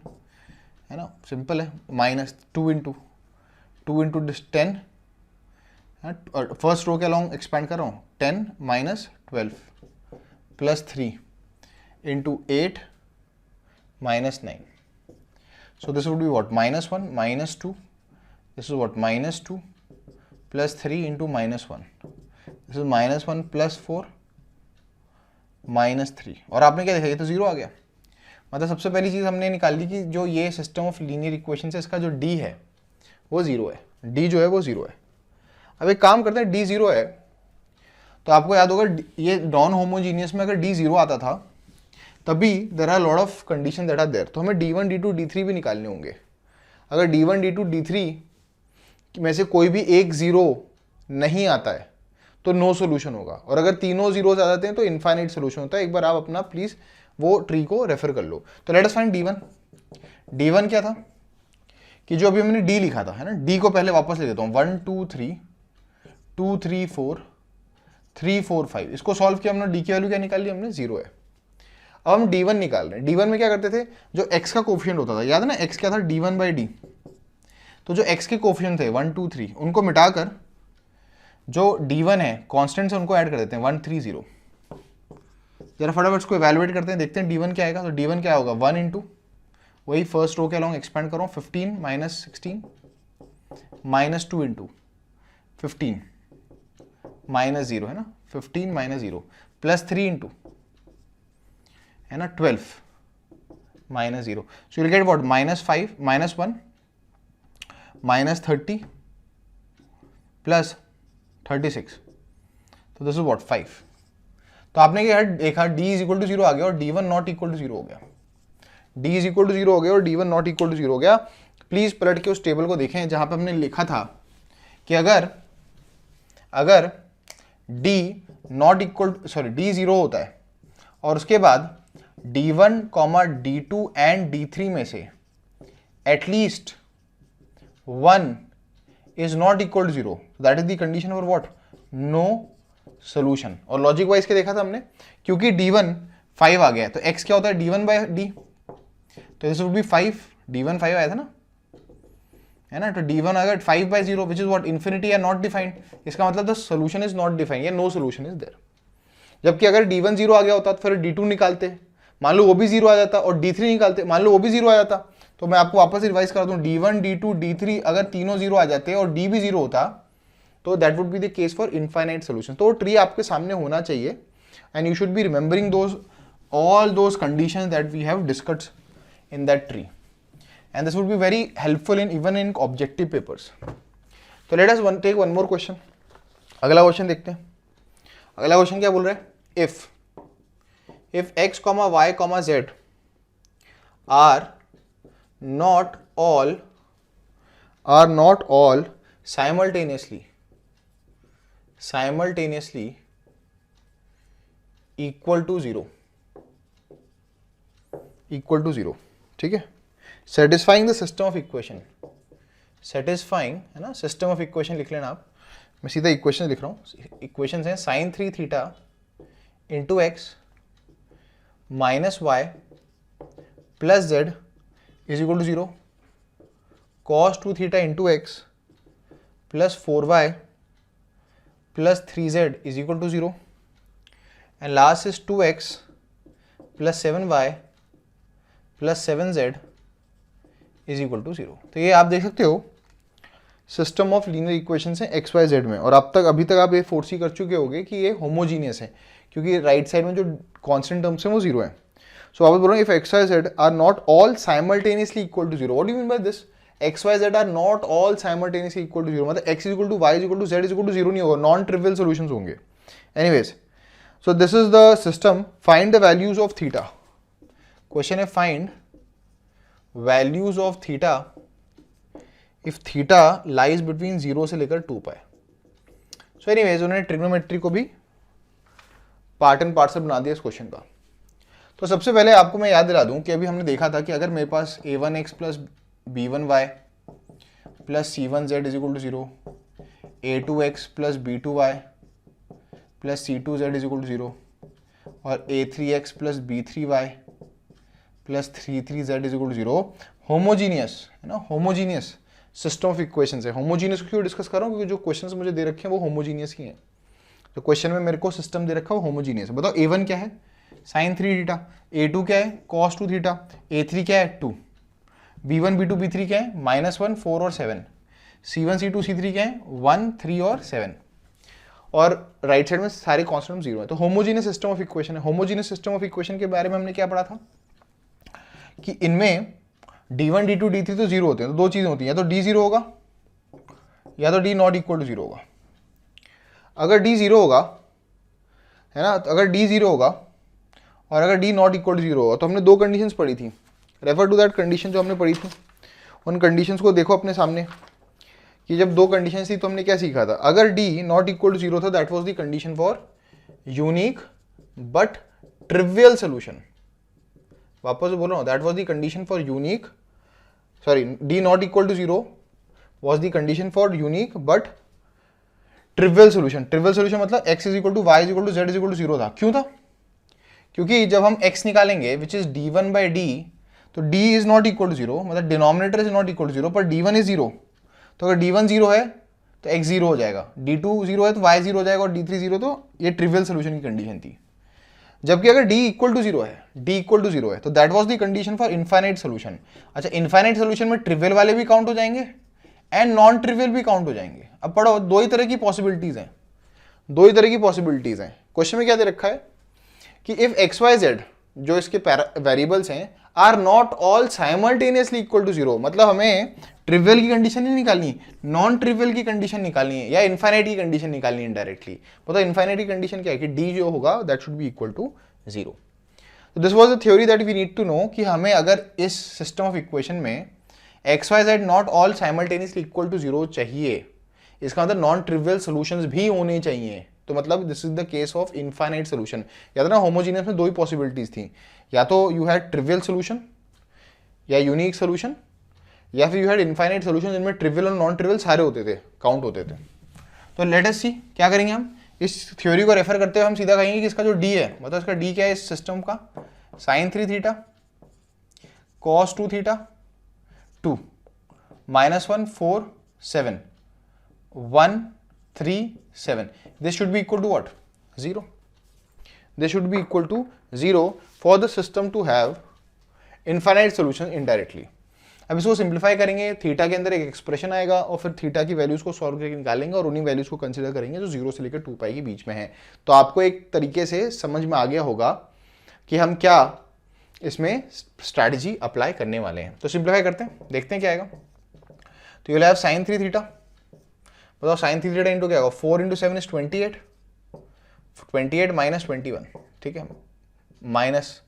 है ना, सिंपल है। माइनस 2 इंटू दिस 10, और फर्स्ट रो के अलॉन्ग एक्सपैंड कर रहा हूँ, 10 minus 12 plus 3 into 8 minus 9। So this would be what, minus 1 minus 2, this is what minus 2 plus 3 into minus 1, this is minus 1 plus 4 minus 3। और आपने क्या देखा, ये तो 0 आ गया। मतलब सबसे पहली चीज़ हमने निकाल ली कि जो ये सिस्टम ऑफ लीनियर इक्वेशन है, इसका जो डी है वो 0 है, डी जो है वो 0 है। अब एक काम करते हैं, डी 0 है तो आपको याद होगा ये नॉन होमोजीनियस में अगर डी 0 आता था तभी there are lot of condition that are there, तो हमें d1 d2 d3 भी निकालने होंगे। अगर d1 d2 d3 में से कोई भी एक 0 नहीं आता है तो नो सोल्यूशन होगा, और अगर तीनों 0 आ जाते हैं तो इनफाइनाइट सोल्यूशन होता है। एक बार आप अपना प्लीज वो ट्री को रेफर कर लो। तो let us find D1। D1 क्या था कि जो अभी हमने D लिखा था, है ना, D को पहले वापस ले देता हूँ, 1 2 3 2 3 4 3 4 5, इसको सॉल्व किया हमने, D की वैल्यू क्या निकाली हमने, 0 है। अब हम D1 निकाल रहे हैं। D1 में क्या करते थे, जो x का कोफिशिएंट होता था, याद है ना, x क्या था, D1/D। तो जो x के कोफिशिएंट थे 1 2 3, उनको मिटाकर जो D1 है कांस्टेंट से उनको ऐड कर देते हैं, 1 3 0। जरा फटाफट इसको इवैल्यूएट करते हैं, देखते हैं D1 क्या आएगा। तो D1 क्या होगा, 1 इंटू वही फर्स्ट रो के अलॉन्ग एक्सपेंड करो, 15 माइनस 16 माइनस 2 इंटू 15 माइनस 0, है ना, 15 माइनस 0 प्लस 3 इंटू, है ना, 12 minus 0। So you will get what, -5 -1 -30 plus 36। तो दिस इज व्हाट 5। तो आपने क्या देखा, D इज इक्वल टू 0 आ गया और D1 नॉट इक्वल टू 0 हो गया। D इज इक्वल टू 0 हो गया और D1 नॉट इक्वल टू 0 हो गया। प्लीज पलट के उस टेबल को देखें जहां पे हमने लिखा था कि अगर D not equal, sorry, D 0 होता है और उसके बाद D1, D2 एंड D3 में से at least 1 is not equal to 0, that is the condition for what, no solution. और लॉजिक वाइज क्या देखा था हमने, क्योंकि D1 5 आ गया तो x क्या होता है, D1/D, तो दिस वुड बी 5, D1 5 आया था ना, है ना, तो D1 अगर 5/0 विच इज व्हाट, इन्फिनिटी या नॉट डिफाइंड, इसका मतलब the solution is not defined या नो सोल्यूशन इज देयर। जबकि अगर D1 0 आ गया होता तो फिर D2 निकालते, मान लो वो भी 0 आ जाता, और D3 निकालते, मान लो वो भी 0 आ जाता। तो मैं आपको वापस रिवाइज कर दूं, D1 D2 D3 अगर तीनों 0 आ जाते और D भी 0 होता तो that would be the case for infinite solution. तो ट्री आपके सामने होना चाहिए and you should be remembering those all those conditions that we have discussed in that tree, and this would be very helpful in even in objective papers. तो let us take one more question. अगला question देखते हैं। अगला question क्या बोल रहा है, if x, y, z are not all simultaneously equal to 0, ठीक है, satisfying the system of equation, satisfying, है ना, system of equation लिख लेना आप, मैं सीधा इक्वेशन लिख रहा हूँ। इक्वेशंस हैं sin 3 theta into x minus y plus z is equal to 0, cos 2 theta into x plus 4y plus 3z is equal to 0, and last is 2x plus 7y plus 7z is equal to 0। तो ये आप देख सकते हो system of linear equations हैं X Y Z में, और अभी तक आप ये फोर्सी कर चुके होंगे कि ये होमोजीनियस है, क्योंकि राइट साइड में जो कांस्टेंट टर्म्स हैं वो 0 है। सो आप बोल रहे हैं if x Y z are not all simultaneously equal to 0, what do you mean by this, x Y z are not all simultaneously equal to 0, मतलब x is equal to Y is equal to Z is equal to 0 नहीं होगा, non trivial solutions होंगे। Anyways, so this is the system, find the values of theta. Question है find values of theta if theta lies between 0 से लेकर 2 पाई। So anyways, उन्होंने trigonometry को भी part and parcel बना दिया इस क्वेश्चन का। तो सबसे पहले आपको मैं याद दिला दूं कि अभी हमने देखा था कि अगर मेरे पास a1x plus b1y plus c1z is equal to 0, a2x plus b2y plus c2z is equal to 0 और a3x plus b3y plus 3z is equal to 0, homogeneous है ना, होमोजीनियस सिस्टम ऑफ इक्वेशंस है। होमोजीनियस क्यों डिस्कस कर रहा हूँ, क्योंकि जो क्वेश्चंस मुझे दे रखे हैं वो होमोजीनियस ही हैं। तो क्वेश्चन में मेरे को सिस्टम दे रखा है वो होमोजीनियस है। बताओ a1 क्या है, sin 3 थीटा, a2 क्या है, cos 2 थीटा, a3 क्या है 2, b1 b2 b3 क्या है -1 4 और 7, c1 c2 c3 क्या है 1 3 और 7, और राइट साइड में सारे कॉन्स्टेंट 0 है। तो होमोजीनियस सिस्टम ऑफ इक्वेशन है। होमोजीनियस सिस्टम ऑफ इक्वेशन के बारे में हमने क्या पढ़ा था कि इनमें d1 d2 d3 तो 0 होते हैं, तो दो चीजें होती हैं, या तो d 0 होगा या तो d नॉट इक्वल टू 0 होगा। अगर d 0 होगा, है ना, तो अगर d 0 होगा और अगर d नॉट इक्वल टू 0 होगा, तो हमने दो कंडीशंस पढ़ी थी, रेफर टू दैट कंडीशन जो हमने पढ़ी थी, उन कंडीशंस को देखो अपने सामने कि जब दो कंडीशंस थी तो हमने क्या सीखा था। अगर d नॉट इक्वल टू 0 था, that was the condition for unique but trivial solution, वापस बोल रहा हूँ, that was the condition for unique, sorry D not equal to zero was the condition for unique but trivial solution. Trivial solution मतलब x is equal to Y is equal to Z is equal to zero था। क्यों था? क्योंकि जब हम x निकालेंगे which is d1 by D, तो d is not equal to zero, मतलब denominator is not equal to zero, पर d1 इज जीरो। तो अगर d1 जीरो है तो x जीरो हो जाएगा, d2 जीरो है तो y जीरो हो जाएगा, और d3 जीरो, तो ये ट्रिवियल सोल्यूशन की कंडीशन थी। जबकि अगर d इक्वल टू जीरो है, d इक्वल टू जीरो है, तो that was the condition for infinite solution. अच्छा, इनफाइनाइट सोल्यूशन में ट्रिवियल वाले भी काउंट हो जाएंगे एंड नॉन ट्रिवियल भी काउंट हो जाएंगे। अब पढ़ो, दो ही तरह की पॉसिबिलिटीज हैं, दो ही तरह की पॉसिबिलिटीज हैं। क्वेश्चन में क्या दे रखा है कि इफ एक्स वाई जेड जो इसके वेरिएबल्स हैं are not all simultaneously equal to zero, मतलब हमें ट्रिवियल की कंडीशन नहीं निकालनी, नॉन ट्रिवियल की कंडीशन निकालनी है, या इनफाइनाइट की कंडीशन निकालनी है इनडायरेक्टली। बताओ इनफाइनाइट की कंडीशन क्या है कि डी जो होगा that should be equal to zero. तो this was the theory that we need to know कि हमें अगर इस सिस्टम ऑफ इक्वेशन में x Y z not all simultaneously equal to zero चाहिए, इसका मतलब नॉन ट्रिवियल सोल्यूशंस भी होने चाहिए। तो मतलब this is the case of infinite solution. याद ना, होमोजीनियस में दो ही पॉसिबिलिटीज थी, या तो यू हैड ट्रिवियल सोल्यूशन या यूनिक सोल्यूशन, या फिर यू हैड इनफाइनाइट सोल्यूशन जिनमें ट्रिवियल और नॉन ट्रिवियल सारे होते थे, काउंट होते थे। तो लेट अस सी क्या करेंगे हम, इस थ्योरी को रेफर करते हुए हम सीधा कहेंगे कि इसका जो डी है, मतलब इसका डी क्या है इस सिस्टम का, sign 3 theta cos 2 theta 2 -1 4 7 1 3 7, this should be equal to what? 0. This should be equal to 0 for the system to have infinite solution indirectly. अब इसको सिंप्लीफाई करेंगे, थीटा के अंदर एक एक्सप्रेशन आएगा और फिर थीटा की वैल्यूज को सॉल्व करके निकालेंगे और उन्हीं वैल्यूज को कंसीडर करेंगे जो 0 से लेकर 2 पाई के बीच में है। तो आपको एक तरीके से समझ में आ गया होगा कि हम क्या इसमें स्ट्रैटेजी अप्लाई करने वाले हैं। तो सिंप्लीफाई करते हैं, देखते हैं क्या आएगा। तो you will have sine 3 theta, बताओ साइन 3 थीटा इंटू क्या होगा, 4 इंटू 7 इज 28, 28 माइनस 21, ठीक है, माइनस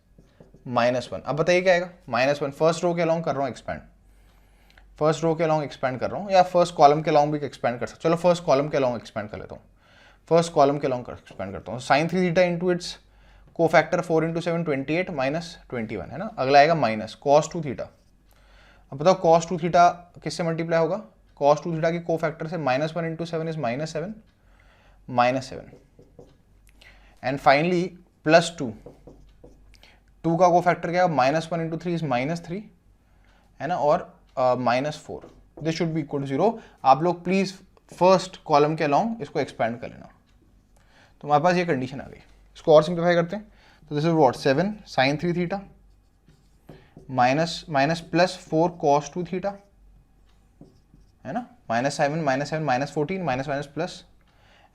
1। अब बताइए क्या आएगा, -1। फर्स्ट रो के अलॉन्ग कर रहा हूँ एक्सपैंड, फर्स्ट रो के अलॉन्ग एक्सपैंड कर रहा हूँ, या फर्स्ट कॉलम के अलॉन्ग भी एक्सपैंड कर सकते। चलो फर्स्ट कॉलम के अलॉन्ग एक्सपैंड कर लेता हूँ, फर्स्ट कॉलम के अलॉन्ग एक्सपैंड करता हूँ। साइन 3 थीटा इंटू इट्स को फैक्टर 4 इंटू 7 28 माइनस 21 है ना। अगला आएगा माइनस कॉस 2 थीटा। अब बताओ कॉस 2 थीटा किससे मल्टीप्लाई होगा, कॉस 2 थीटा की को फैक्टर से, -1 इंटू 7 इज -7 एंड फाइनली +2, 2 का को फैक्टर क्या है, -1 इंटू 3 इज -3 है ना, और -4। This should be equal to 0। आप लोग प्लीज फर्स्ट कॉलम के अलॉन्ग इसको एक्सपैंड कर लेना। तो हमारे पास ये कंडीशन आ गई। इसको और सिंप्लीफाई करते हैं, तो this is what 7 sine 3 theta minus +4 cos 2 theta है ना, -7 -14 minus plus,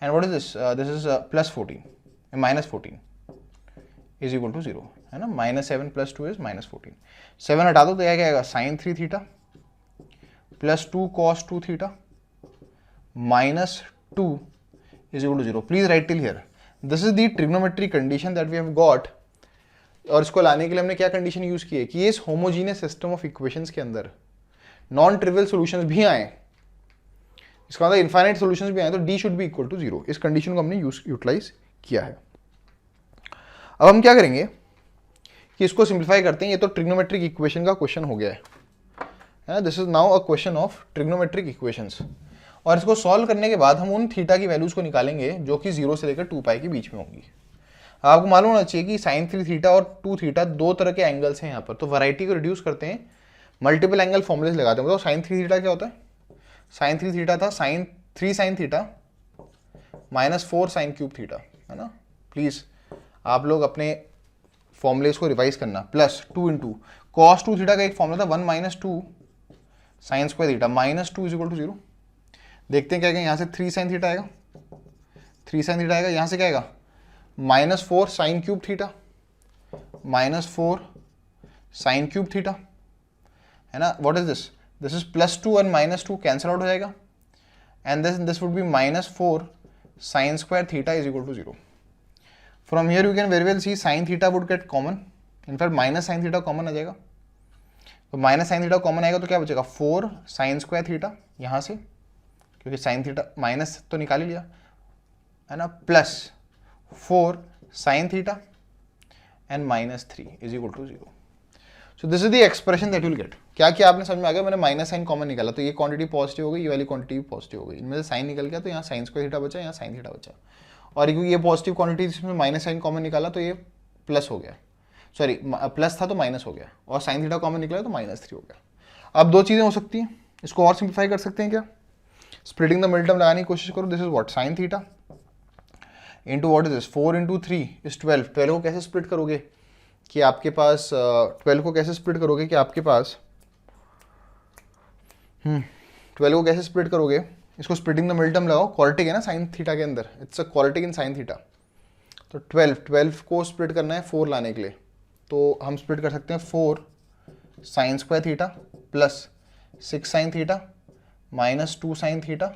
and what is this, this is +14 -14 is equal to 0 है ना। -7 + 2 इज -14। 7 हटा दो तो क्या आएगा, sine 3 theta +2 cos 2 theta -2 is equal to 0। Please write till here, this is the trigonometric condition that we have got. और इसको लाने के लिए हमने क्या कंडीशन यूज की है कि इस होमोजीनियस सिस्टम ऑफ इक्वेशंस के अंदर नॉन ट्रिवियल सॉल्यूशंस भी आए, इसका मतलब इनफाइनाइट सॉल्यूशंस भी आए, तो D should be equal to 0। इस कंडीशन को हमने यूटिलाइज किया है। अब हम क्या करेंगे कि इसको सिंप्लीफाई करते हैं। ये तो ट्रिग्नोमेट्रिक इक्वेशन का क्वेश्चन हो गया है, this is now a question of trigonometric equations. और इसको सॉल्व करने के बाद हम उन थीटा की वैल्यूज को निकालेंगे जो कि 0 से लेकर 2 पाई के बीच में होंगी। आपको मालूम होना चाहिए कि साइन 3 थीटा और 2 थीटा दो तरह के एंगल्स हैं यहाँ पर। तो वैरायटी को रिड्यूस करते हैं, मल्टीपल एंगल फॉर्मुलेस लगाते हैं। बताओ साइन 3 थीटा क्या होता है, साइन 3 थीटा था sine 3 sine theta -4 sine cube theta है ना। प्लीज आप लोग अपने फॉर्मुलेस को रिवाइज करना। +2 इंटू कॉस 2 थीटा का एक फॉर्मूला था 1 - 2 sine square theta -2 is equal to 0। देखते हैं क्या आएगा, यहाँ से 3 साइन थीटा आएगा, 3 साइन थीटा आएगा, यहाँ से क्या आएगा -4 sine cube theta -4 sine cube theta है ना। What is this, this is +2 और -2 कैंसिल आउट हो जाएगा, and this would be -4 sine square theta is equal to 0। From here you can very well see sine theta would get common, in fact minus sine theta common आ जाएगा। तो minus sine theta common आएगा तो क्या बचेगा, 4 sine square theta यहाँ से, क्योंकि साइन थीटा माइनस तो निकाल ही लिया है ना, +4 sine theta and -3 is equal to 0। So this is the expression that will get. क्या किया आपने, समझ में आ गया, मैंने माइनस साइन कॉमन निकाला तो ये क्वांटिटी पॉजिटिव हो गई, ये वाली क्वांटिटी भी पॉजिटिव हो गई, इनमें से साइन निकल गया तो यहाँ साइन स्क्वायर थीटा बचा, यहाँ साइन थीटा बचा, और क्योंकि ये पॉजिटिव क्वांटिटी जिसमें माइनस साइन कॉमन निकाला तो ये प्लस हो गया, सॉरी प्लस था तो माइनस हो गया, और साइन थीटा कॉमन निकला तो -3 हो गया। अब दो चीज़ें हो सकती हैं, इसको और सिंप्लीफाई कर सकते हैं क्या, स्प्लिटिंग द मिडिल टर्म लगाने की कोशिश करो। This is what, sign theta into what is this 4 into 3 is 12। 12 को कैसे स्प्लिट करोगे कि आपके पास 12 को कैसे स्प्लिट करोगे कि आपके पास 12 को कैसे स्प्लिट करोगे, इसको स्प्लिटिंग द मिडिल टर्म लगाओ, क्वाड्रेटिक है ना साइन थीटा के अंदर, it's a quadratic in sine theta. तो 12 को स्प्लिट करना है 4 लाने के लिए, तो हम स्प्लिट कर सकते हैं 4 sine square theta plus 6 sine theta minus 2 sine theta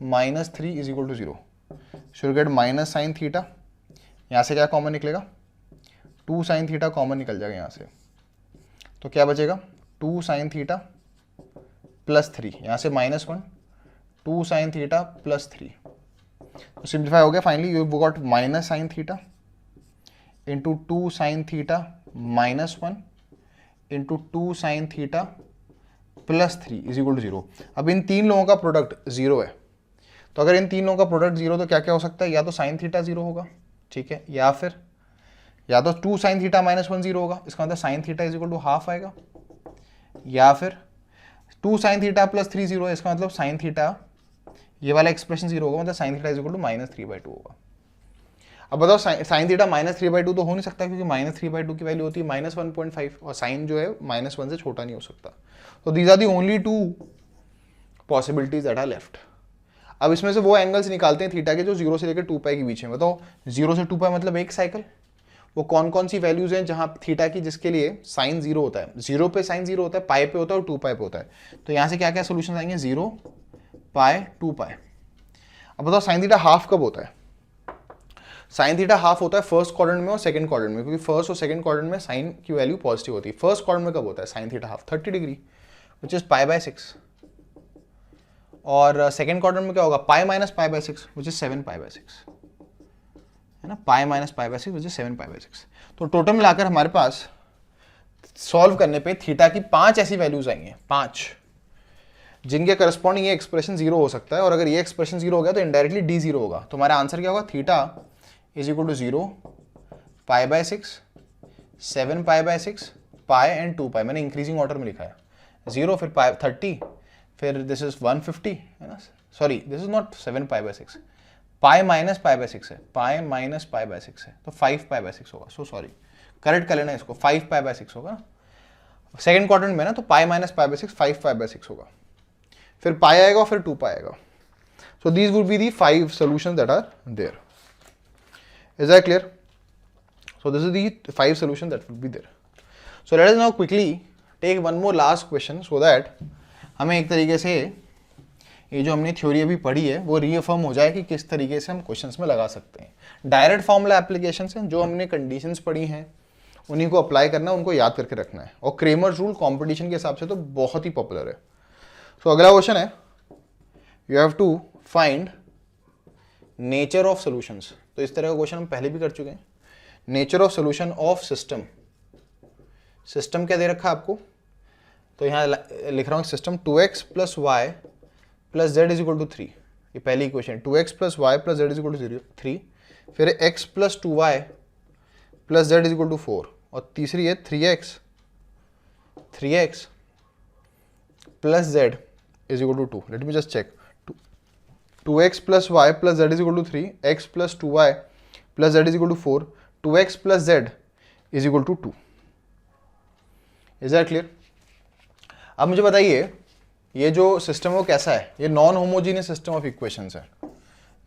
-3 is equal to 0। Should get minus sine theta, यहाँ से क्या कॉमन निकलेगा, 2 साइन थीटा कॉमन निकल जाएगा यहाँ से, तो क्या बचेगा 2 साइन थीटा प्लस 3, यहाँ से -1, 2 साइन थीटा प्लस 3, तो सिंप्लीफाई हो गया। Finally you got minus sine theta into 2 sine theta -1 into 2 sine theta plus 3 is equal to 0। अब इन तीन लोगों का प्रोडक्ट 0 है, तो अगर इन तीन लोगों का प्रोडक्ट 0 तो क्या क्या हो सकता है, या तो साइन थीटा 0 होगा, ठीक है, या तो 2 साइन थीटा -1 0 होगा, इसका मतलब sine theta is equal to half आएगा, या फिर 2 साइन थीटा प्लस 3 0 है, इसका मतलब साइन थीटा ये वाला एक्सप्रेशन 0 होगा, मतलब sine theta is equal to -3/2 होगा। अब बताओ साइन थीटा -3/2 तो हो नहीं सकता, क्योंकि -3/2 की वैल्यू होती है -1.5 और साइन जो है -1 से छोटा नहीं हो सकता। तो these are the only 2 possibilities that are left. अब इसमें से वो एंगल्स निकालते हैं थीटा के जो 0 से लेकर 2π के बीच में। बताओ 0 से 2π मतलब एक साइकिल, वो कौन कौन सी वैल्यूज हैं जहां थीटा की जिसके लिए साइन 0 होता है, 0 पे साइन 0 होता है, पाई पे होता है और 2π पे होता है। तो यहाँ से क्या क्या सोल्यूशन आएंगे, 0 पाई 2π। अब बताओ साइन थीटा हाफ कब होता है, साइन थीटा हाफ होता है फर्स्ट क्वाड्रेंट में और सेकंड क्वाड्रेंट में, क्योंकि फर्स्ट और सेकंड क्वाड्रेंट में साइन की वैल्यू पॉजिटिव होती है। फर्स्ट क्वाड्रेंट में कब होता है sine theta half, 30 degree which is π/6, और सेकंड क्वाड्रेंट में क्या होगा पाई माइनस π/6 विच इज 7π/6, है ना, पाई माइनस π/6 विच इज 7π/6। तो टोटल मिलाकर हमारे पास सॉल्व करने पे थीटा की 5 ऐसी वैल्यूज आएंगे, 5 जिनके करस्पॉन्डिंग ये एक्सप्रेशन 0 हो सकता है, और अगर ये एक्सप्रेशन 0 हो गया तो इनडायरेक्टली d 0 होगा। तो हमारा आंसर क्या होगा, theta is equal to 0 π/6 7π/6 pi and 2π, मैंने इंक्रीजिंग ऑर्डर में लिखा है, 0 फिर 30 फिर दिस इज 150, है ना, sorry this is not 7π/6, pi minus π/6 है, पाई माइनस π/6 है, तो 5π/6 होगा। सो सॉरी, करेक्ट कर लेना इसको, 5π/6 होगा सेकंड क्वाड्रेंट में ना, तो पाई माइनस π/6 5π/6 होगा, फिर पाई आएगा फिर 2π आएगा। So these would be the 5 solutions that are there. Is that clear? So this is the 5 solutions that would be there. So let us now quickly take one more last question, so that हमें एक तरीके से ये जो हमने theory अभी पढ़ी है वो रीअफर्म हो जाए कि किस तरीके से हम क्वेश्चंस में लगा सकते हैं। डायरेक्ट फॉर्मूला एप्लीकेशंस हैं, जो हमने कंडीशंस पढ़ी हैं उन्हीं को अप्लाई करना है, उनको याद करके रखना है। और क्रेमर्स रूल कंपटीशन के हिसाब से तो बहुत ही पॉपुलर है। सो अगला क्वेश्चन है, you have to find nature of solutions. तो इस तरह का क्वेश्चन हम पहले भी कर चुके हैं। Nature of solution of system, system क्या दे रखा है आपको, तो यहाँ लिख रहा हूँ system 2x plus Y plus Z is equal to 3, ये पहली equation 2x plus Y plus Z is equal to 3, फिर x plus 2y plus Z is equal to 4, और तीसरी है 3x plus Z is equal to 2। Let me just check, 2x plus Y plus Z is equal to 3, x plus 2y plus Z is equal to 4, 2x plus Z is equal to 2। Is that clear? अब मुझे बताइए ये जो system है वो कैसा है, ये non homogeneous system of equations है,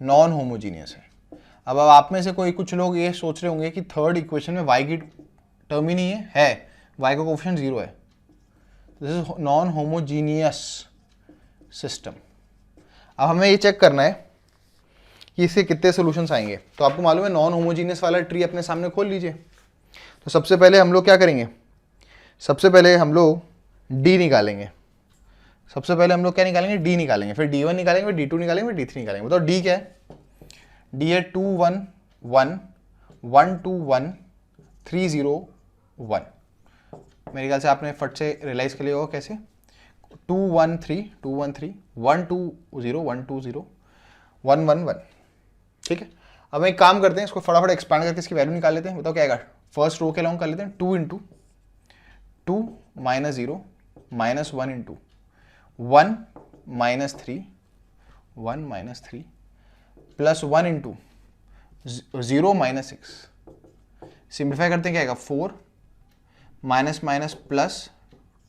नॉन होमोजीनियस है। अब आप में से कोई कुछ लोग ये सोच रहे होंगे कि थर्ड इक्वेशन में y की टर्म ही नहीं है, y का कोएफिशिएंट 0 है, this is non homogeneous system. अब हमें ये चेक करना है कि इसके कितने सॉल्यूशंस आएंगे। तो आपको मालूम है नॉन होमोजीनियस वाला ट्री अपने सामने खोल लीजिए। तो सबसे पहले हम लोग क्या करेंगे, सबसे पहले हम लोग d निकालेंगे, सबसे पहले हम लोग क्या निकालेंगे, d निकालेंगे, फिर d1 निकालेंगे, फिर d2 निकालेंगे, फिर d3 निकालेंगे। बताओ d क्या है, d है 2 1 1 1 2 1 3 0 1, मेरे ख्याल से आपने फट से रियलाइज कर लिया होगा कैसे। 213 213 120 120 111, ठीक है। अब एक काम करते हैं, इसको फटाफट एक्सपांड करके इसकी वैल्यू निकाल लेते हैं। बताओ क्या आएगा। फर्स्ट रो के लॉन्ग कर लेते हैं, 2 into 2 minus 0 minus 1 into 1 minus 3 1 minus 3 plus 1 into 0 minus 6। Simplify करते हैं क्या आएगा, 4 माइनस माइनस प्लस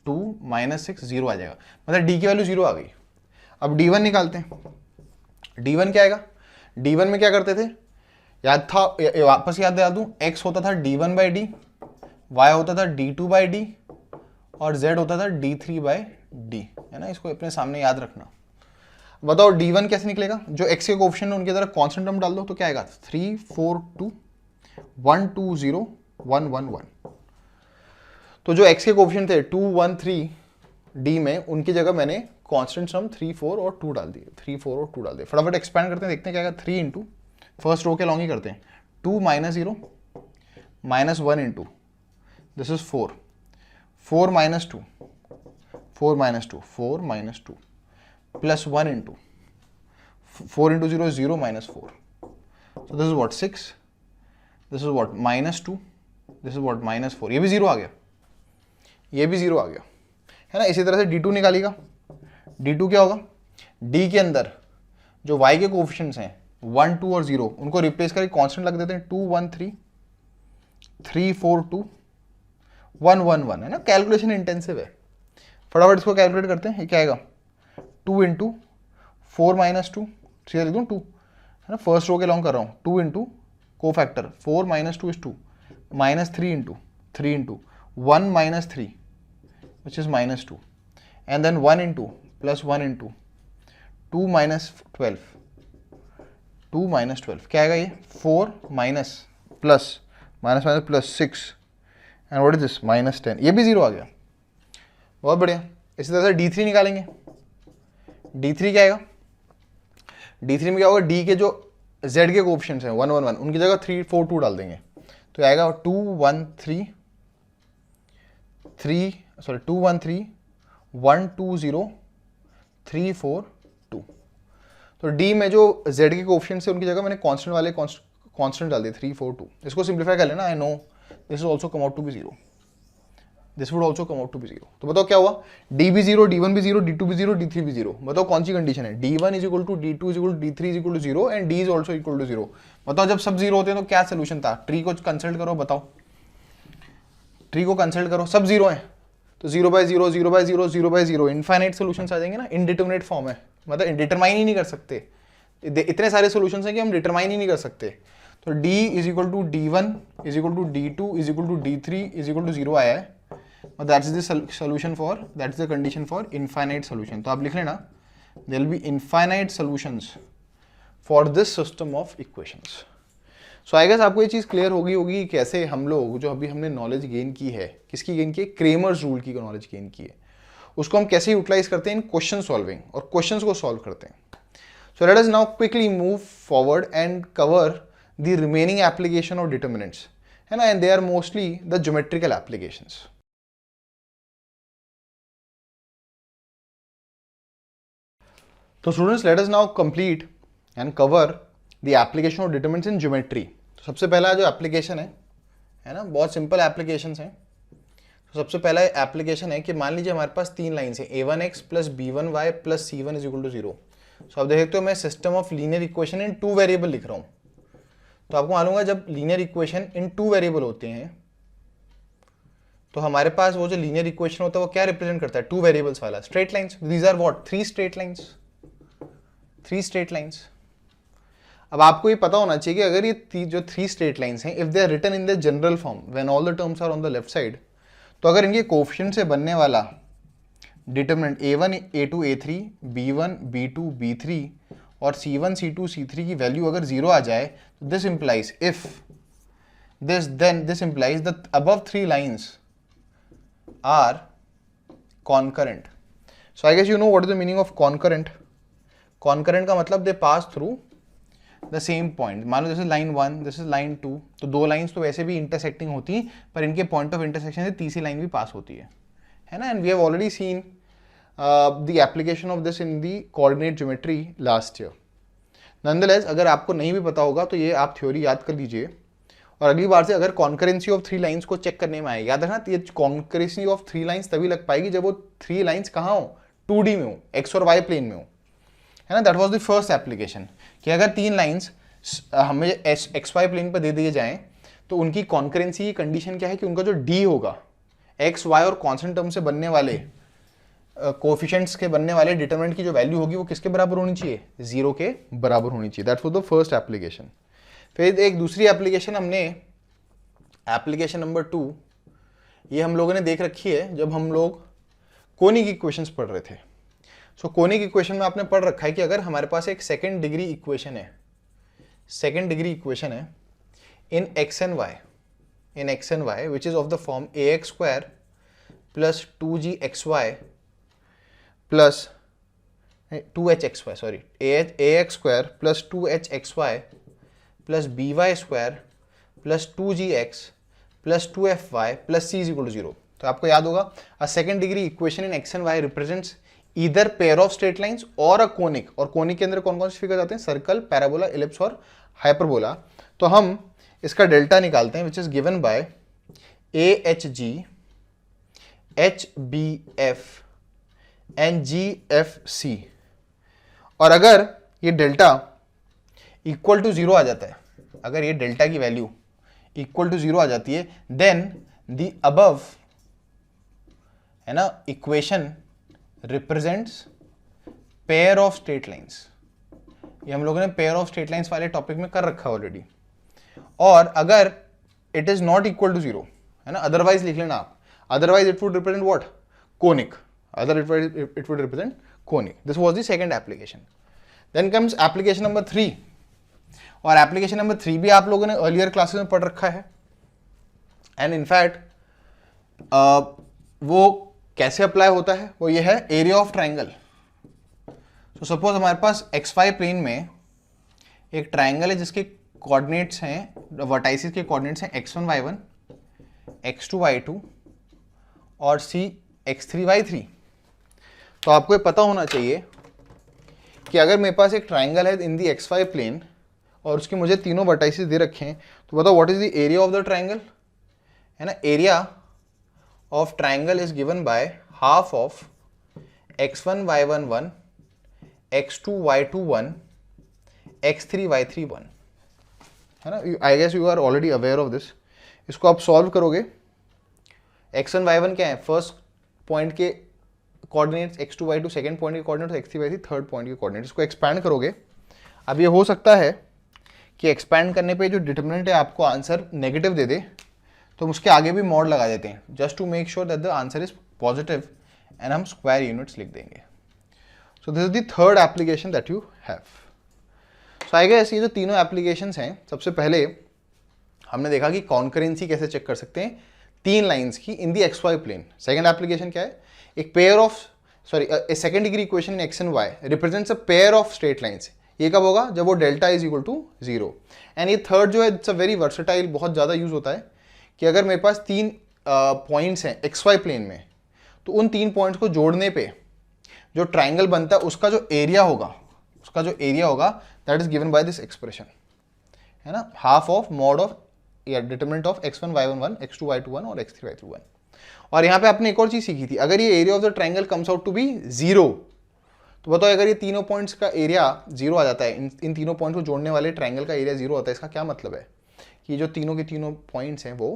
2 माइनस 6, 0 आ जाएगा, मतलब डी की वैल्यू 0 आ गई। अब d1 निकालते हैं। d1 क्या आएगा, d1 में क्या करते थे, याद था, वापस याद दिला दूं, x होता था d1 बाई डी, y होता था d2 बाई डी और z होता था d3 बाई डी, है ना। इसको अपने सामने याद रखना। बताओ d1 कैसे निकलेगा, जो x के कोएफिशिएंट है उनकी तरह कांस्टेंट टर्म डाल दो तो क्या आएगा, 3 4 2 1 2 0 1 1 1। तो जो x के कोएफिशिएंट थे 2 1 3 d में, उनकी जगह मैंने कांस्टेंट सम 3 4 और 2 डाल दिए, 3 4 और 2 डाल दिए। फटाफट एक्सपैंड करते हैं, देखते हैं क्या आएगा। 3 इंटू फर्स्ट रो के लॉन्ग ही करते हैं, 2 minus 0 minus 1 into this is 4 4 minus 2 4 minus 2 4 minus 2 plus 1 into 4 into 0 0 minus 4, so this is what 6, this is what minus 2, this is what minus 4। ये भी 0 आ गया, ये भी 0 आ गया, है ना। इसी तरह से d2 निकालिएगा। d2 क्या होगा, d के अंदर जो y के कोएफिशिएंट्स हैं 1 2 और 0, उनको रिप्लेस करके कांस्टेंट लग देते हैं। 2 1 3 3 4 2 1 1 1, है ना। कैलकुलेशन इंटेंसिव है, फटाफट इसको कैलकुलेट करते हैं। ये क्या आएगा, 2 इंटू 4 माइनस 2, सीधा लिख दूँ 2, है ना। फर्स्ट रो के लॉन्ग कर रहा हूँ, 2 इंटू को factor 4 minus 2 is 2 minus 3 into 1 minus 3 which is minus 2 and then 1 into plus 1 into 2 minus 12 2 minus 12 क्या आएगा, ये 4 minus plus minus minus plus 6 and what is this minus 10, ये भी 0 आ गया, बहुत बढ़िया। इसी तरह से d3 निकालेंगे। d3 क्या आएगा, d3 में क्या होगा, d के जो z के कोएफिशिएंट्स हैं 1 1 1, उनकी जगह 3 4 2 डाल देंगे तो आएगा 2 1 3 2 1 3 1 2 0 3 4 2। तो d में जो z के कोएफिशिएंट्स है उनकी जगह मैंने कांस्टेंट वाले कांस्टेंट डाल दिए 3 4 2। इसको सिंप्लीफाई कर लेना, I know this is also come out to be 0, this would also come out to be 0। तो बताओ क्या हुआ, d भी 0 d1 भी 0 d2 भी 0 d3 भी 0। बताओ कौन सी कंडीशन है, d1 is equal to d2 is equal to d3 is equal to 0 and d is also equal to 0। बताओ जब सब 0 होते हैं तो क्या सोल्यूशन था, ट्री को कंसल्ट करो, बताओ ट्री को कंसल्ट करो, सब 0 है तो 0 by 0 0 by 0 0 by 0 infinite solutions आ जाएंगे ना। इनडिटरमिनेट फॉर्म है, मतलब डिटरमाइन ही नहीं कर सकते, इतने सारे सॉल्यूशंस हैं कि हम डिटरमाइन ही नहीं कर सकते। तो d is equal to d1 is equal to d2 is equal to d3 is equal to 0 आया है, और that's the solution for, that's the condition for infinite solution. तो आप लिख लेना, there will be infinite solutions for this system of equations. So I guess आपको ये चीज़ clear होगी कि कैसे हम लोग जो अभी हमने नॉलेज गेन की है, किसकी गेन की है, क्रेमर्स रूल की नॉलेज गेन की है, उसको हम कैसे यूटिलाइज करते हैं इन क्वेश्चन सॉल्विंग और क्वेश्चंस को सॉल्व करते हैं। So let us now quickly move forward and cover the remaining application of determinants, है ना, and they are mostly the geometrical applications. तो students let us now complete and cover the application of determinants in geometry. तो सबसे पहला जो application है ना, बहुत सिंपल एप्लीकेशंस हैं। तो सबसे पहला एप्लीकेशन है कि मान लीजिए हमारे पास 3 लाइन्स हैं, a1x plus b1y plus c1 is equal to 0। So आप देखते हो मैं system of linear equation in 2 variable लिख रहा हूँ। तो आपको मालूम है जब लीनियर इक्वेशन इन 2 वेरिएबल होते हैं तो हमारे पास वो जो लीनियर इक्वेशन होता है वो क्या रिप्रेजेंट करता है, 2 वेरिएबल्स वाला straight lines. These are what, 3 straight lines, 3 straight lines. अब आपको ये पता होना चाहिए कि अगर ये जो 3 स्ट्रेट लाइन्स हैं, if they are written in the general form when all the terms are on the left side, तो अगर इनके कोएफिशिएंट से बनने वाला determinant a1 a2 a3 b1 b2 b3 और c1 c2 c3 की वैल्यू अगर 0 आ जाए, तो this implies if this then this implies the above 3 lines are concurrent. So I guess you know what is the meaning of concurrent. Concurrent का मतलब they pass through the same point. मान लो this is line 1, this is line 2, तो दो lines तो वैसे भी intersecting होती हैं, पर इनके पॉइंट ऑफ इंटरसेक्शन से तीसरी लाइन भी पास होती है ना। And we have already seen the application of this in the coordinate geometry last year. Nonetheless अगर आपको नहीं भी पता होगा तो ये आप थ्योरी याद कर लीजिए, और अगली बार से अगर कॉन्करेंसी ऑफ 3 लाइंस को चेक करने में आए, याद रखना ये कॉन्करेंसी ऑफ 3 लाइंस तभी लग पाएगी जब वो 3 लाइंस कहाँ हो, 2D में हो, एक्स और वाई प्लेन में हो, है ना। That was the first application कि अगर 3 लाइंस हमें एक्स वाई प्लेन पर दे दिए जाएं तो उनकी कॉन्करेंसी की कंडीशन क्या है कि उनका जो डी होगा, एक्स वाई और कॉन्स्टेंट टर्म से बनने वाले कोएफिशिएंट्स के बनने वाले डिटरमिनेंट की जो वैल्यू होगी वो किसके बराबर होनी चाहिए, 0 के बराबर होनी चाहिए। That was the first application. फिर एक दूसरी एप्लीकेशन हमने, एप्लीकेशन नंबर 2, ये हम लोगों ने देख रखी है जब हम लोग कोनिक इक्वेशंस पढ़ रहे थे। सो कोनिक इक्वेशन में आपने पढ़ रखा है कि अगर हमारे पास एक सेकेंड डिग्री इक्वेशन है in x and y which is of the form ax² plus 2gxy plus 2hxy, sorry ax² plus 2hxy plus by² plus 2gx plus 2fy plus c is equal to 0। तो आपको याद होगा a second degree equation in x and Y represents either pair of straight lines और a conic, और conic के अंदर कौन कौन से फिगर आते हैं, सर्कल, पैराबोला, इलिप्स और हाइपरबोला। तो हम इसका डेल्टा निकालते हैं which is given by AHG, HBF and GFC। और अगर ये डेल्टा इक्वल टू 0 आ जाता है, अगर ये डेल्टा की वैल्यू इक्वल टू 0 आ जाती है, देन द अबव, है ना, equation represents pair of straight lines. ये हम लोगों ने पेयर ऑफ स्ट्रेट लाइंस वाले टॉपिक में कर रखा है ऑलरेडी। और अगर it is not equal to 0, है ना, अदरवाइज लिख लेना आप, otherwise it would represent what, conic, otherwise it would represent conic. This was the second application. Then comes application number 3, और एप्लीकेशन नंबर 3 भी आप लोगों ने अर्लियर क्लासेस में पढ़ रखा है। एंड इनफैक्ट वो कैसे अप्लाई होता है, वो ये है एरिया ऑफ ट्राइंगल। तो सपोज हमारे पास XY प्लेन में एक ट्राइंगल है जिसके कोऑर्डिनेट्स हैं, वर्टाइसिस के कोऑर्डिनेट्स हैं x1 y1, x2 y2 और c x3 y3। तो आपको ये पता होना चाहिए कि अगर मेरे पास एक ट्राइंगल है इन दी XY प्लेन और उसके मुझे तीनों वर्टाइसिस दे रखे हैं, तो बताओ what is the area of the triangle, है ना। Area of triangle is given by half of x1 y1 1, x2 y2 1, x3 y3 1, है ना। I guess you are already aware of this। इसको आप सॉल्व करोगे, x1 y1 क्या है, first point के coordinates, x2 y2 second point के coordinates, x3 y3 third point के कोऑर्डिनेट्स। इसको एक्सपैंड करोगे। अब ये हो सकता है कि एक्सपैंड करने पे जो डिटरमिनेंट है आपको आंसर नेगेटिव दे दे, तो उसके आगे भी मॉड लगा देते हैं just to make sure that the answer is positive, and हम स्क्वायर यूनिट्स लिख देंगे। So this is the third application that you have. So I guess ये जो तीनों एप्लीकेशंस हैं, सबसे पहले हमने देखा कि कॉन्करेंसी कैसे चेक कर सकते हैं 3 लाइंस की इन दी XY प्लेन। सेकंड एप्लीकेशन क्या है, एक pair of, sorry, a second degree equation in x and Y represents a pair of straight lines. ये कब होगा, जब वो delta is equal to 0। And ये थर्ड जो है, इट्स अ वेरी वर्सेटाइल, बहुत ज़्यादा यूज होता है कि अगर मेरे पास 3 पॉइंट्स हैं XY प्लेन में, तो उन 3 पॉइंट्स को जोड़ने पे जो ट्राइंगल बनता है उसका जो एरिया होगा that is given by this expression, है ना, हाफ ऑफ मॉड ऑफ या determinant of x1 y1 1, x2 y2 1 और x3 y3 1। और यहाँ पे आपने एक और चीज सीखी थी, अगर ये area of the triangle comes out to be 0, तो बताओ अगर ये तीनों पॉइंट्स का एरिया 0 आ जाता है, इन तीनों पॉइंट्स को जोड़ने वाले ट्राइंगल का एरिया 0 आता है, इसका क्या मतलब है कि जो तीनों के तीनों पॉइंट्स हैं वो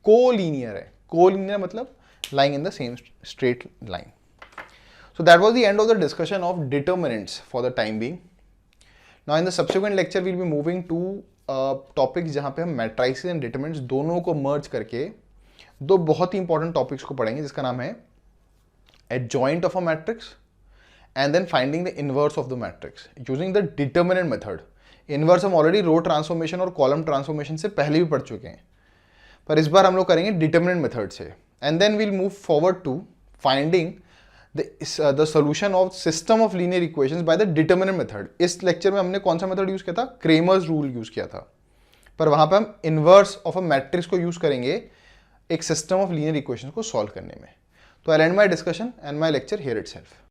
कोलिनियर है। कोलिनियर मतलब lying in the same straight line. So that was the end of the discussion of determinants for the time being. Now in the subsequent lecture we'll be moving to topics जहाँ पे हम matrices and determinants दोनों को merge करके दो बहुत ही important topics को पढ़ेंगे, जिसका नाम है adjoint of a matrix and then finding the inverse of the matrix using the determinant method. Inverse हम already row transformation और column transformation से पहले भी पढ़ चुके हैं, पर इस बार हम लोग करेंगे determinant method से। And then we'll move forward to finding the solution of system of linear equations by the determinant method. इस लेक्चर में हमने कौन सा मेथड यूज किया था? क्रेमर्स रूल यूज किया था, पर वहां पे हम इनवर्स ऑफ अ मैट्रिक्स को यूज करेंगे एक सिस्टम ऑफ लीनियर इक्वेशंस को सॉल्व करने में। तो I and my discussion and my lecture here itself.